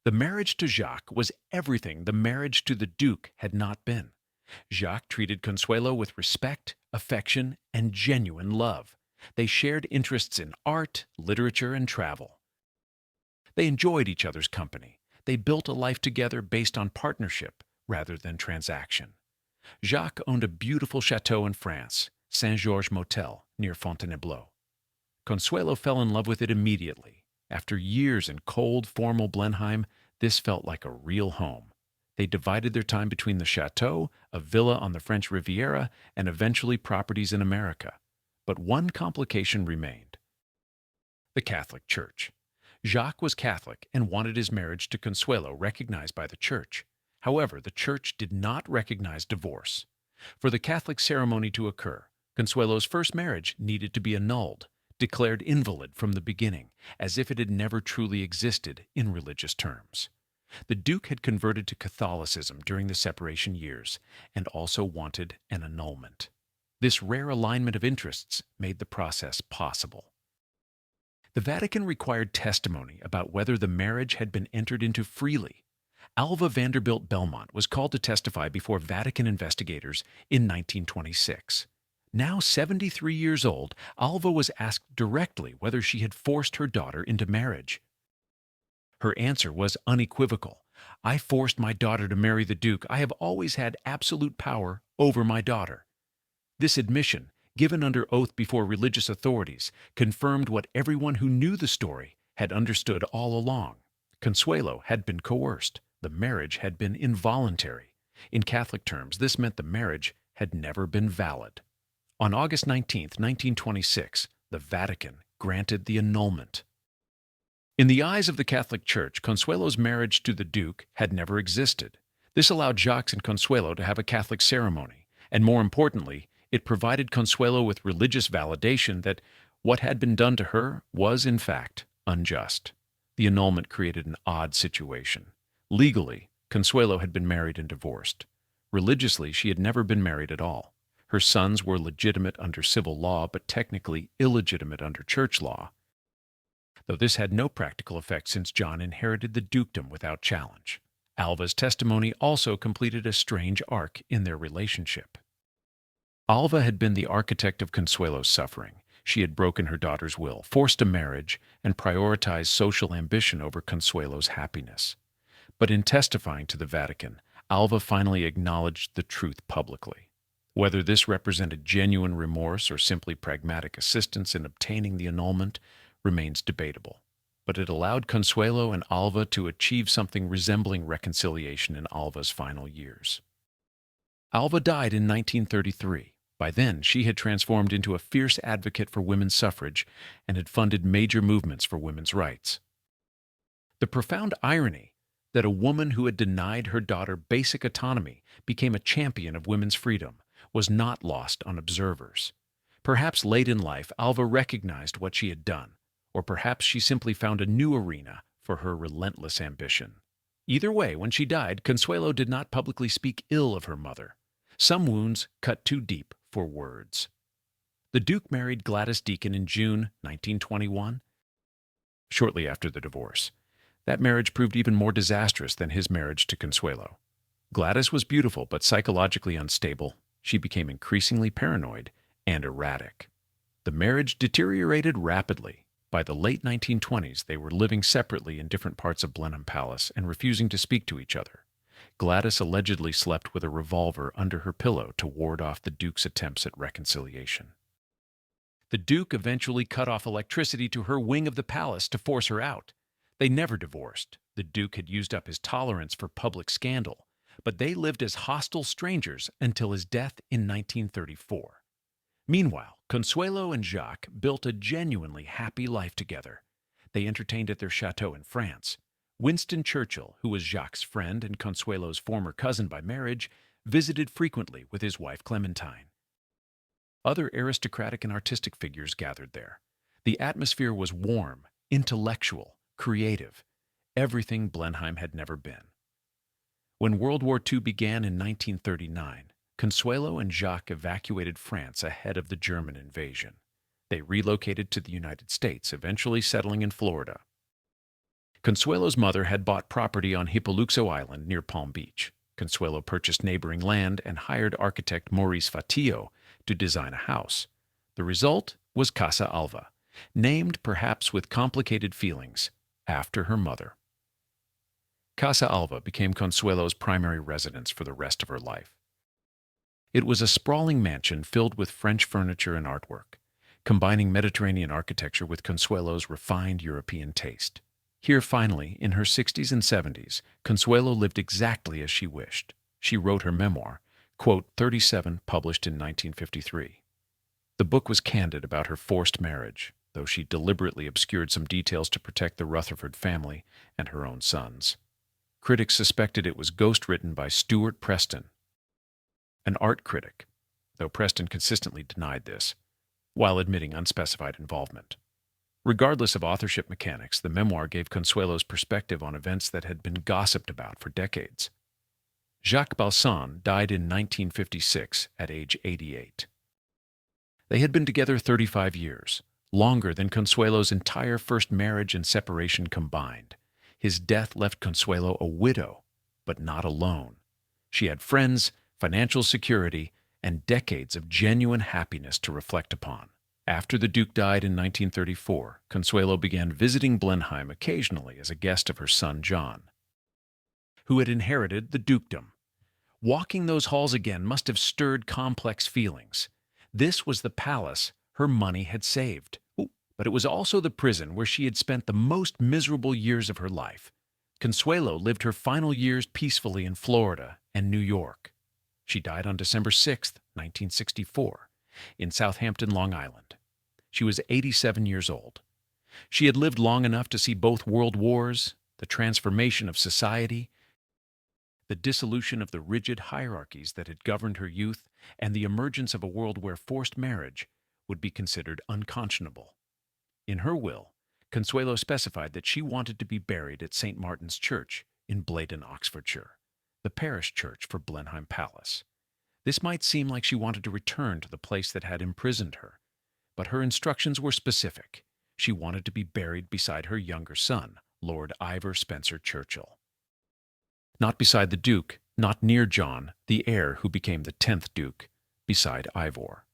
The marriage to Jacques was everything the marriage to the Duke had not been. Jacques treated Consuelo with respect, affection, and genuine love. They shared interests in art, literature, and travel. They enjoyed each other's company. They built a life together based on partnership rather than transaction. Jacques owned a beautiful chateau in France, Saint-Georges Motel, near Fontainebleau. Consuelo fell in love with it immediately. After years in cold, formal Blenheim, this felt like a real home. They divided their time between the chateau, a villa on the French Riviera, and eventually properties in America. But one complication remained: the Catholic Church. Jacques was Catholic and wanted his marriage to Consuelo recognized by the Church. However, the Church did not recognize divorce. For the Catholic ceremony to occur, Consuelo's first marriage needed to be annulled, declared invalid from the beginning, as if it had never truly existed in religious terms. The Duke had converted to Catholicism during the separation years and also wanted an annulment. This rare alignment of interests made the process possible. The Vatican required testimony about whether the marriage had been entered into freely. Alva Vanderbilt Belmont was called to testify before Vatican investigators in 1926. Now 73 years old, Alva was asked directly whether she had forced her daughter into marriage. Her answer was unequivocal. "I forced my daughter to marry the Duke. I have always had absolute power over my daughter." This admission, given under oath before religious authorities, confirmed what everyone who knew the story had understood all along. Consuelo had been coerced. The marriage had been involuntary. In Catholic terms, this meant the marriage had never been valid. On August 19, 1926, the Vatican granted the annulment. In the eyes of the Catholic Church, Consuelo's marriage to the Duke had never existed. This allowed Jacques and Consuelo to have a Catholic ceremony, and more importantly, it provided Consuelo with religious validation that what had been done to her was, in fact, unjust. The annulment created an odd situation. Legally, Consuelo had been married and divorced. Religiously, she had never been married at all. Her sons were legitimate under civil law, but technically illegitimate under church law, though this had no practical effect since John inherited the dukedom without challenge. Alva's testimony also completed a strange arc in their relationship. Alva had been the architect of Consuelo's suffering. She had broken her daughter's will, forced a marriage, and prioritized social ambition over Consuelo's happiness. But in testifying to the Vatican, Alva finally acknowledged the truth publicly. Whether this represented genuine remorse or simply pragmatic assistance in obtaining the annulment remains debatable. But it allowed Consuelo and Alva to achieve something resembling reconciliation in Alva's final years. Alva died in 1933. By then, she had transformed into a fierce advocate for women's suffrage and had funded major movements for women's rights. The profound irony that a woman who had denied her daughter basic autonomy became a champion of women's freedom was not lost on observers. Perhaps late in life, Alva recognized what she had done, or perhaps she simply found a new arena for her relentless ambition. Either way, when she died, Consuelo did not publicly speak ill of her mother. Some wounds cut too deep for words. The Duke married Gladys Deacon in June 1921, shortly after the divorce. That marriage proved even more disastrous than his marriage to Consuelo. Gladys was beautiful but psychologically unstable. She became increasingly paranoid and erratic. The marriage deteriorated rapidly. By the late 1920s, they were living separately in different parts of Blenheim Palace and refusing to speak to each other. Gladys allegedly slept with a revolver under her pillow to ward off the Duke's attempts at reconciliation. The Duke eventually cut off electricity to her wing of the palace to force her out. They never divorced. The Duke had used up his tolerance for public scandal, but they lived as hostile strangers until his death in 1934. Meanwhile, Consuelo and Jacques built a genuinely happy life together. They entertained at their chateau in France. Winston Churchill, who was Jacques' friend and Consuelo's former cousin by marriage, visited frequently with his wife Clementine. Other aristocratic and artistic figures gathered there. The atmosphere was warm, intellectual, creative, everything Blenheim had never been. When World War II began in 1939, Consuelo and Jacques evacuated France ahead of the German invasion. They relocated to the United States, eventually settling in Florida. Consuelo's mother had bought property on Hippoluxo Island near Palm Beach. Consuelo purchased neighboring land and hired architect Maurice Fatillo to design a house. The result was Casa Alva, named perhaps with complicated feelings, after her mother. Casa Alva became Consuelo's primary residence for the rest of her life. It was a sprawling mansion filled with French furniture and artwork, combining Mediterranean architecture with Consuelo's refined European taste. Here, finally, in her 60s and 70s, Consuelo lived exactly as she wished. She wrote her memoir, quote, 37, published in 1953. The book was candid about her forced marriage, though she deliberately obscured some details to protect the Rutherford family and her own sons. Critics suspected it was ghostwritten by Stuart Preston, an art critic, though Preston consistently denied this, while admitting unspecified involvement. Regardless of authorship mechanics, the memoir gave Consuelo's perspective on events that had been gossiped about for decades. Jacques Balsan died in 1956 at age 88. They had been together 35 years, longer than Consuelo's entire first marriage and separation combined. His death left Consuelo a widow, but not alone. She had friends, financial security, and decades of genuine happiness to reflect upon. After the Duke died in 1934, Consuelo began visiting Blenheim occasionally as a guest of her son John, who had inherited the dukedom. Walking those halls again must have stirred complex feelings. This was the palace her money had saved, but it was also the prison where she had spent the most miserable years of her life. Consuelo lived her final years peacefully in Florida and New York. She died on December 6, 1964, in Southampton, Long Island. She was 87 years old. She had lived long enough to see both world wars, the transformation of society, the dissolution of the rigid hierarchies that had governed her youth, and the emergence of a world where forced marriage would be considered unconscionable. In her will, Consuelo specified that she wanted to be buried at St. Martin's Church in Bladon, Oxfordshire, the parish church for Blenheim Palace. This might seem like she wanted to return to the place that had imprisoned her, but her instructions were specific. She wanted to be buried beside her younger son, Lord Ivor Spencer Churchill. Not beside the Duke, not near John, the heir who became the 10th Duke, beside Ivor.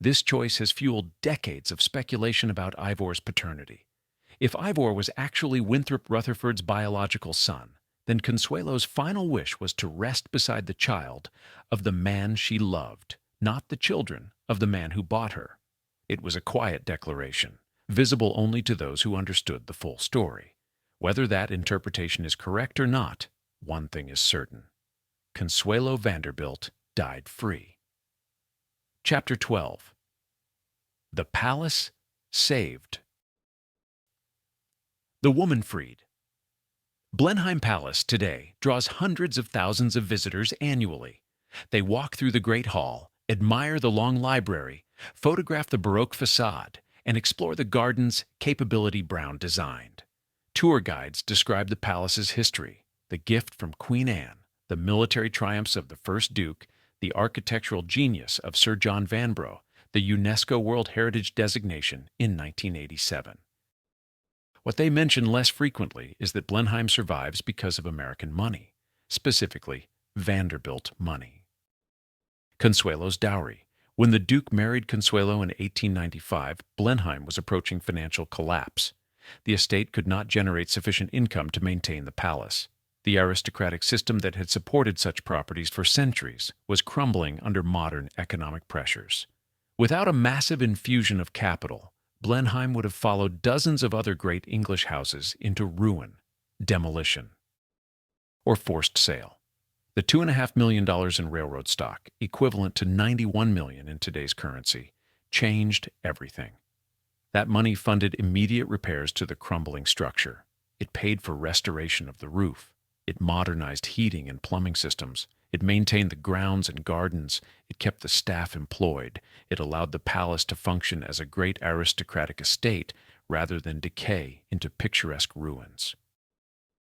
This choice has fueled decades of speculation about Ivor's paternity. If Ivor was actually Winthrop Rutherford's biological son, then Consuelo's final wish was to rest beside the child of the man she loved, not the children of the man who bought her. It was a quiet declaration, visible only to those who understood the full story. Whether that interpretation is correct or not, one thing is certain. Consuelo Vanderbilt died free. Chapter 12. The Palace Saved. The Woman Freed. Blenheim Palace today draws hundreds of thousands of visitors annually. They walk through the Great Hall, admire the long library, photograph the Baroque facade, and explore the gardens Capability Brown designed. Tour guides describe the palace's history, the gift from Queen Anne, the military triumphs of the first Duke, the architectural genius of Sir John Vanbrugh, the UNESCO World Heritage designation in 1987. What they mention less frequently is that Blenheim survives because of American money, specifically Vanderbilt money. Consuelo's dowry. When the Duke married Consuelo in 1895, Blenheim was approaching financial collapse. The estate could not generate sufficient income to maintain the palace. The aristocratic system that had supported such properties for centuries was crumbling under modern economic pressures. Without a massive infusion of capital, Blenheim would have followed dozens of other great English houses into ruin, demolition, or forced sale. The $2.5 million in railroad stock, equivalent to $91 million in today's currency, changed everything. That money funded immediate repairs to the crumbling structure. It paid for restoration of the roof. It modernized heating and plumbing systems. It maintained the grounds and gardens. It kept the staff employed. It allowed the palace to function as a great aristocratic estate rather than decay into picturesque ruins.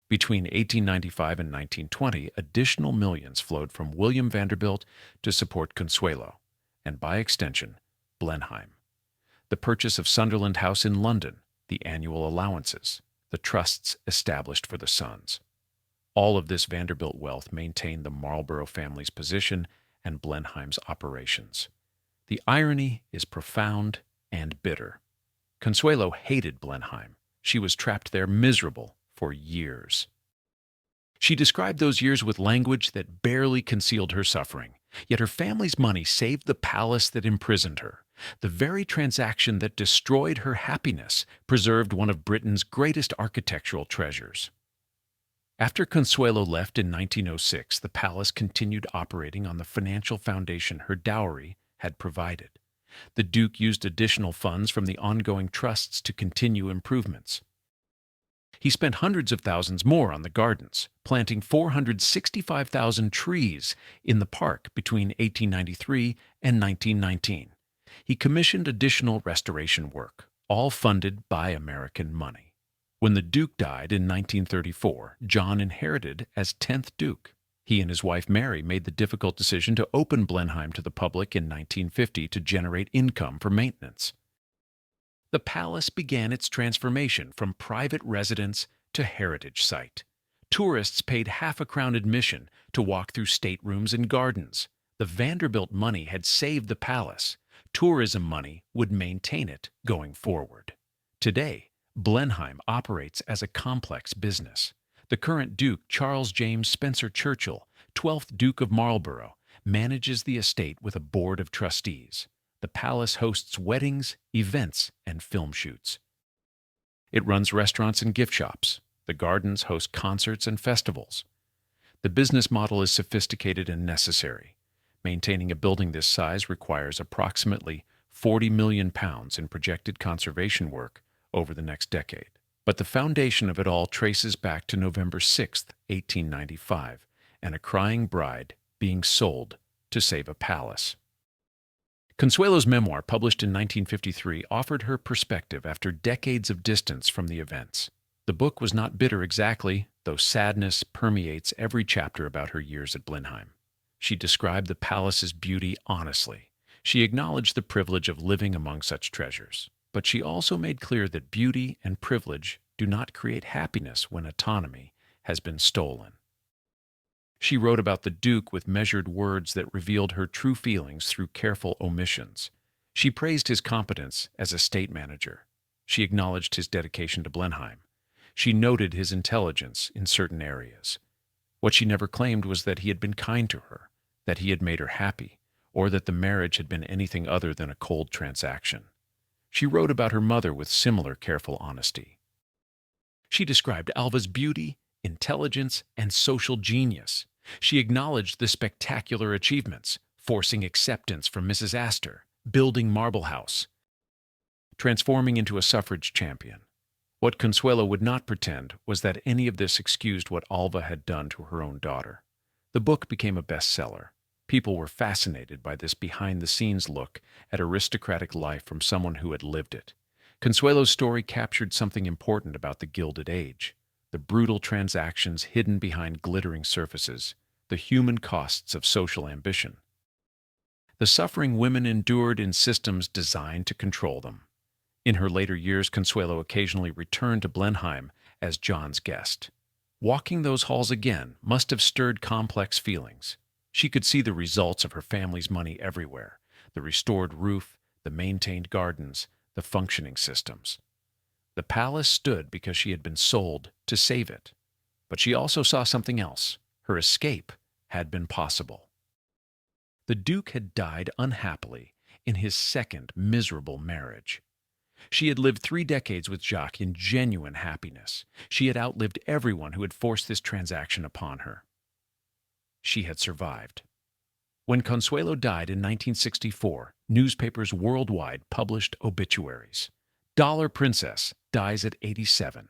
Between 1895 and 1920, additional millions flowed from William Vanderbilt to support Consuelo, and by extension, Blenheim. The purchase of Sunderland House in London, the annual allowances, the trusts established for the sons. All of this Vanderbilt wealth maintained the Marlborough family's position and Blenheim's operations. The irony is profound and bitter. Consuelo hated Blenheim. She was trapped there miserable for years. She described those years with language that barely concealed her suffering, yet her family's money saved the palace that imprisoned her. The very transaction that destroyed her happiness preserved one of Britain's greatest architectural treasures. After Consuelo left in 1906, the palace continued operating on the financial foundation her dowry had provided. The Duke used additional funds from the ongoing trusts to continue improvements. He spent hundreds of thousands more on the gardens, planting 465,000 trees in the park between 1893 and 1919. He commissioned additional restoration work, all funded by American money. When the Duke died in 1934, John inherited as 10th Duke. He and his wife Mary made the difficult decision to open Blenheim to the public in 1950 to generate income for maintenance. The palace began its transformation from private residence to heritage site. Tourists paid half-a-crown admission to walk through staterooms and gardens. The Vanderbilt money had saved the palace. Tourism money would maintain it going forward. Today, Blenheim operates as a complex business. The current Duke, Charles James Spencer Churchill, 12th Duke of Marlborough, manages the estate with a board of trustees. The palace hosts weddings, events, and film shoots. It runs restaurants and gift shops. The gardens host concerts and festivals. The business model is sophisticated and necessary. Maintaining a building this size requires approximately £40 million in projected conservation work over the next decade. But the foundation of it all traces back to November 6, 1895, and a crying bride being sold to save a palace. Consuelo's memoir, published in 1953, offered her perspective after decades of distance from the events. The book was not bitter exactly, though sadness permeates every chapter about her years at Blenheim. She described the palace's beauty honestly. She acknowledged the privilege of living among such treasures. But she also made clear that beauty and privilege do not create happiness when autonomy has been stolen. She wrote about the Duke with measured words that revealed her true feelings through careful omissions. She praised his competence as a state manager. She acknowledged his dedication to Blenheim. She noted his intelligence in certain areas. What she never claimed was that he had been kind to her, that he had made her happy, or that the marriage had been anything other than a cold transaction. She wrote about her mother with similar careful honesty. She described Alva's beauty, intelligence, and social genius. She acknowledged the spectacular achievements, forcing acceptance from Mrs. Astor, building Marlborough House, transforming into a suffrage champion. What Consuelo would not pretend was that any of this excused what Alva had done to her own daughter. The book became a bestseller. People were fascinated by this behind-the-scenes look at aristocratic life from someone who had lived it. Consuelo's story captured something important about the Gilded Age: the brutal transactions hidden behind glittering surfaces, the human costs of social ambition, the suffering women endured in systems designed to control them. In her later years, Consuelo occasionally returned to Blenheim as John's guest. Walking those halls again must have stirred complex feelings. She could see the results of her family's money everywhere: the restored roof, the maintained gardens, the functioning systems. The palace stood because she had been sold to save it. But she also saw something else. Her escape had been possible. The Duke had died unhappily in his second miserable marriage. She had lived 3 decades with Jacques in genuine happiness. She had outlived everyone who had forced this transaction upon her. She had survived. When Consuelo died in 1964, newspapers worldwide published obituaries. Dollar Princess dies at 87.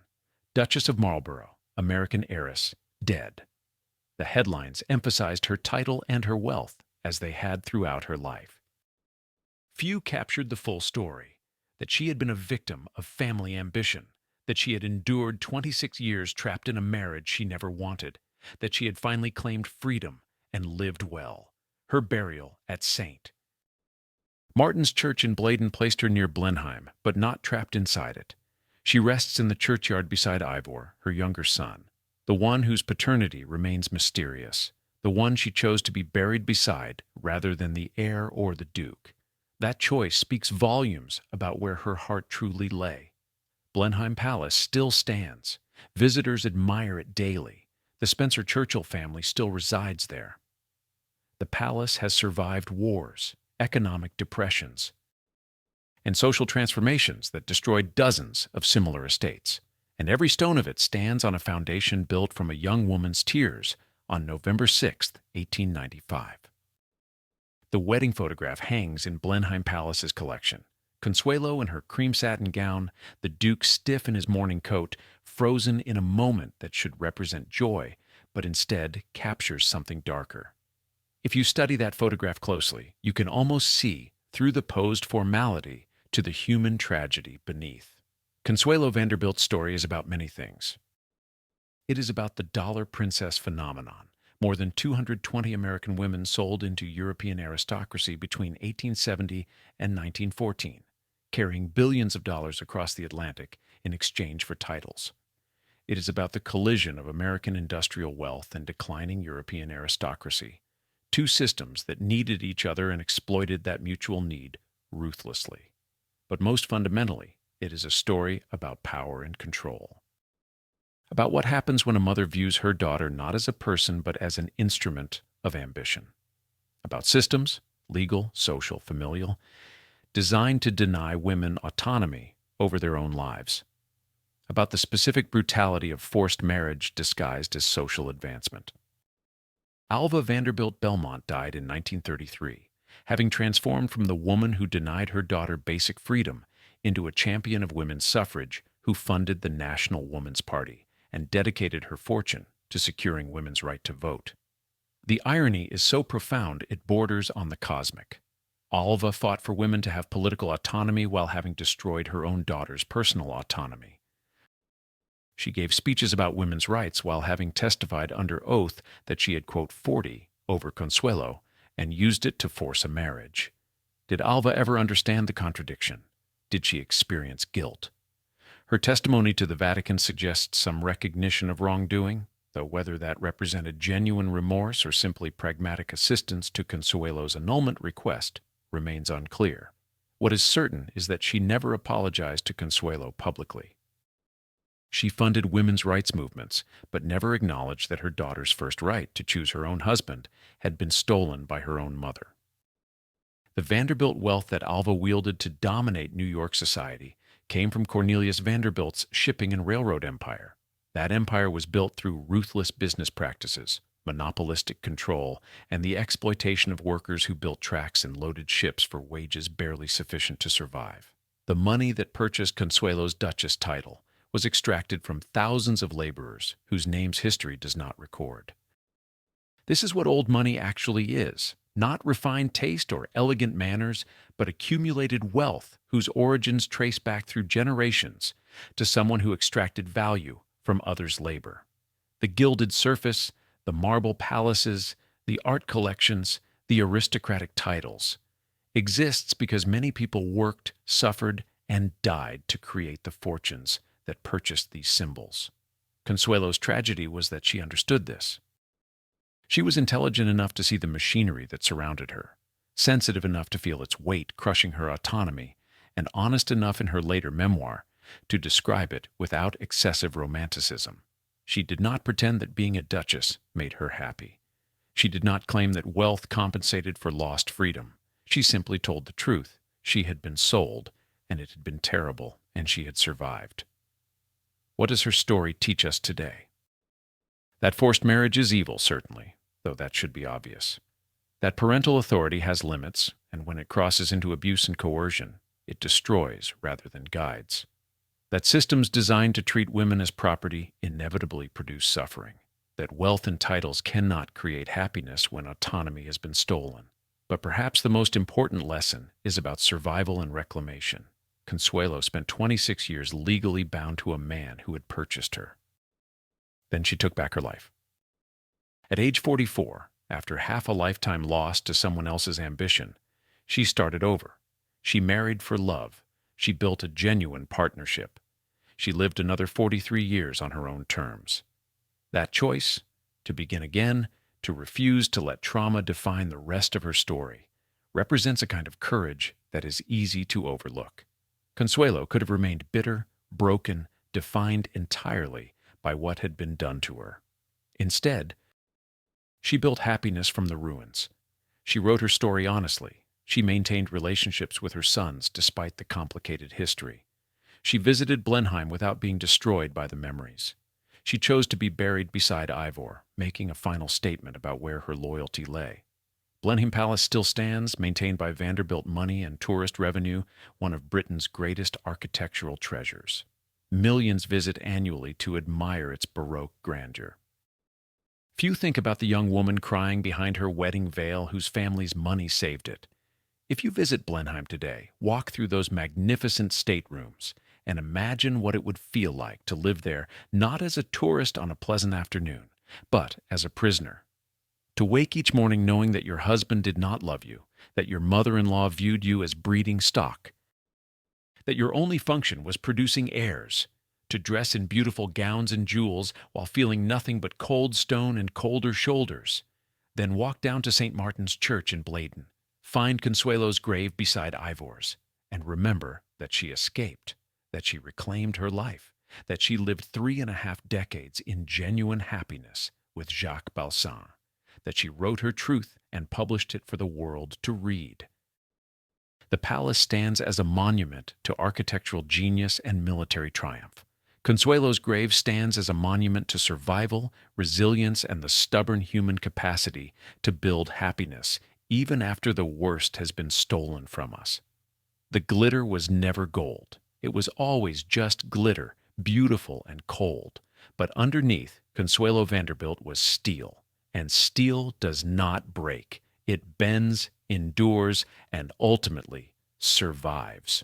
Duchess of Marlborough, American heiress, dead. The headlines emphasized her title and her wealth, as they had throughout her life. Few captured the full story: that she had been a victim of family ambition, that she had endured 26 years trapped in a marriage she never wanted, that she had finally claimed freedom and lived well. Her burial at St. Martin's Church in Blenheim placed her near Blenheim, but not trapped inside it. She rests in the churchyard beside Ivor, her younger son, the one whose paternity remains mysterious, the one she chose to be buried beside rather than the heir or the Duke. That choice speaks volumes about where her heart truly lay. Blenheim Palace still stands. Visitors admire it daily. The Spencer Churchill family still resides there. The palace has survived wars, economic depressions, and social transformations that destroyed dozens of similar estates. And every stone of it stands on a foundation built from a young woman's tears on November 6, 1895. The wedding photograph hangs in Blenheim Palace's collection. Consuelo in her cream satin gown, the Duke stiff in his morning coat, frozen in a moment that should represent joy, but instead captures something darker. If you study that photograph closely, you can almost see, through the posed formality, to the human tragedy beneath. Consuelo Vanderbilt's story is about many things. It is about the dollar princess phenomenon. More than 220 American women sold into European aristocracy between 1870 and 1914, carrying billions of dollars across the Atlantic in exchange for titles. It is about the collision of American industrial wealth and declining European aristocracy, two systems that needed each other and exploited that mutual need ruthlessly. But most fundamentally, it is a story about power and control. About what happens when a mother views her daughter not as a person but as an instrument of ambition. About systems, legal, social, familial, designed to deny women autonomy over their own lives. About the specific brutality of forced marriage disguised as social advancement. Alva Vanderbilt Belmont died in 1933, having transformed from the woman who denied her daughter basic freedom into a champion of women's suffrage who funded the National Woman's Party and dedicated her fortune to securing women's right to vote. The irony is so profound it borders on the cosmic. Alva fought for women to have political autonomy while having destroyed her own daughter's personal autonomy. She gave speeches about women's rights while having testified under oath that she had, quote, 40 over Consuelo and used it to force a marriage. Did Alva ever understand the contradiction? Did she experience guilt? Her testimony to the Vatican suggests some recognition of wrongdoing, though whether that represented genuine remorse or simply pragmatic assistance to Consuelo's annulment request remains unclear. What is certain is that she never apologized to Consuelo publicly. She funded women's rights movements, but never acknowledged that her daughter's first right to choose her own husband had been stolen by her own mother. The Vanderbilt wealth that Alva wielded to dominate New York society came from Cornelius Vanderbilt's shipping and railroad empire. That empire was built through ruthless business practices, monopolistic control, and the exploitation of workers who built tracks and loaded ships for wages barely sufficient to survive. The money that purchased Consuelo's duchess title was extracted from thousands of laborers whose names history does not record. This is what old money actually is. Not refined taste or elegant manners, but accumulated wealth whose origins trace back through generations to someone who extracted value from others' labor. The gilded surface, the marble palaces, the art collections, the aristocratic titles exists because many people worked, suffered, and died to create the fortunes that purchased these symbols. Consuelo's tragedy was that she understood this. She was intelligent enough to see the machinery that surrounded her, sensitive enough to feel its weight crushing her autonomy, and honest enough in her later memoir to describe it without excessive romanticism. She did not pretend that being a duchess made her happy. She did not claim that wealth compensated for lost freedom. She simply told the truth. She had been sold, and it had been terrible, and she had survived. What does her story teach us today? That forced marriage is evil, certainly, though that should be obvious. That parental authority has limits, and when it crosses into abuse and coercion, it destroys rather than guides. That systems designed to treat women as property inevitably produce suffering. That wealth and titles cannot create happiness when autonomy has been stolen. But perhaps the most important lesson is about survival and reclamation. Consuelo spent 26 years legally bound to a man who had purchased her. Then she took back her life. At age 44, after half a lifetime lost to someone else's ambition, she started over. She married for love. She built a genuine partnership. She lived another 43 years on her own terms. That choice, to begin again, to refuse to let trauma define the rest of her story, represents a kind of courage that is easy to overlook. Consuelo could have remained bitter, broken, defined entirely by what had been done to her. Instead, she built happiness from the ruins. She wrote her story honestly. She maintained relationships with her sons despite the complicated history. She visited Blenheim without being destroyed by the memories. She chose to be buried beside Ivor, making a final statement about where her loyalty lay. Blenheim Palace still stands, maintained by Vanderbilt money and tourist revenue, one of Britain's greatest architectural treasures. Millions visit annually to admire its Baroque grandeur. Few think about the young woman crying behind her wedding veil whose family's money saved it. If you visit Blenheim today, walk through those magnificent staterooms and imagine what it would feel like to live there not as a tourist on a pleasant afternoon, but as a prisoner. To wake each morning knowing that your husband did not love you, that your mother-in-law viewed you as breeding stock, that your only function was producing heirs, to dress in beautiful gowns and jewels while feeling nothing but cold stone and colder shoulders. Then walk down to St. Martin's Church in Bladon, find Consuelo's grave beside Ivor's, and remember that she escaped, that she reclaimed her life, that she lived 3.5 decades in genuine happiness with Jacques Balsan, that she wrote her truth and published it for the world to read. The palace stands as a monument to architectural genius and military triumph. Consuelo's grave stands as a monument to survival, resilience, and the stubborn human capacity to build happiness, even after the worst has been stolen from us. The glitter was never gold. It was always just glitter, beautiful and cold. But underneath, Consuelo Vanderbilt was steel, and steel does not break. It bends, endures, and ultimately survives.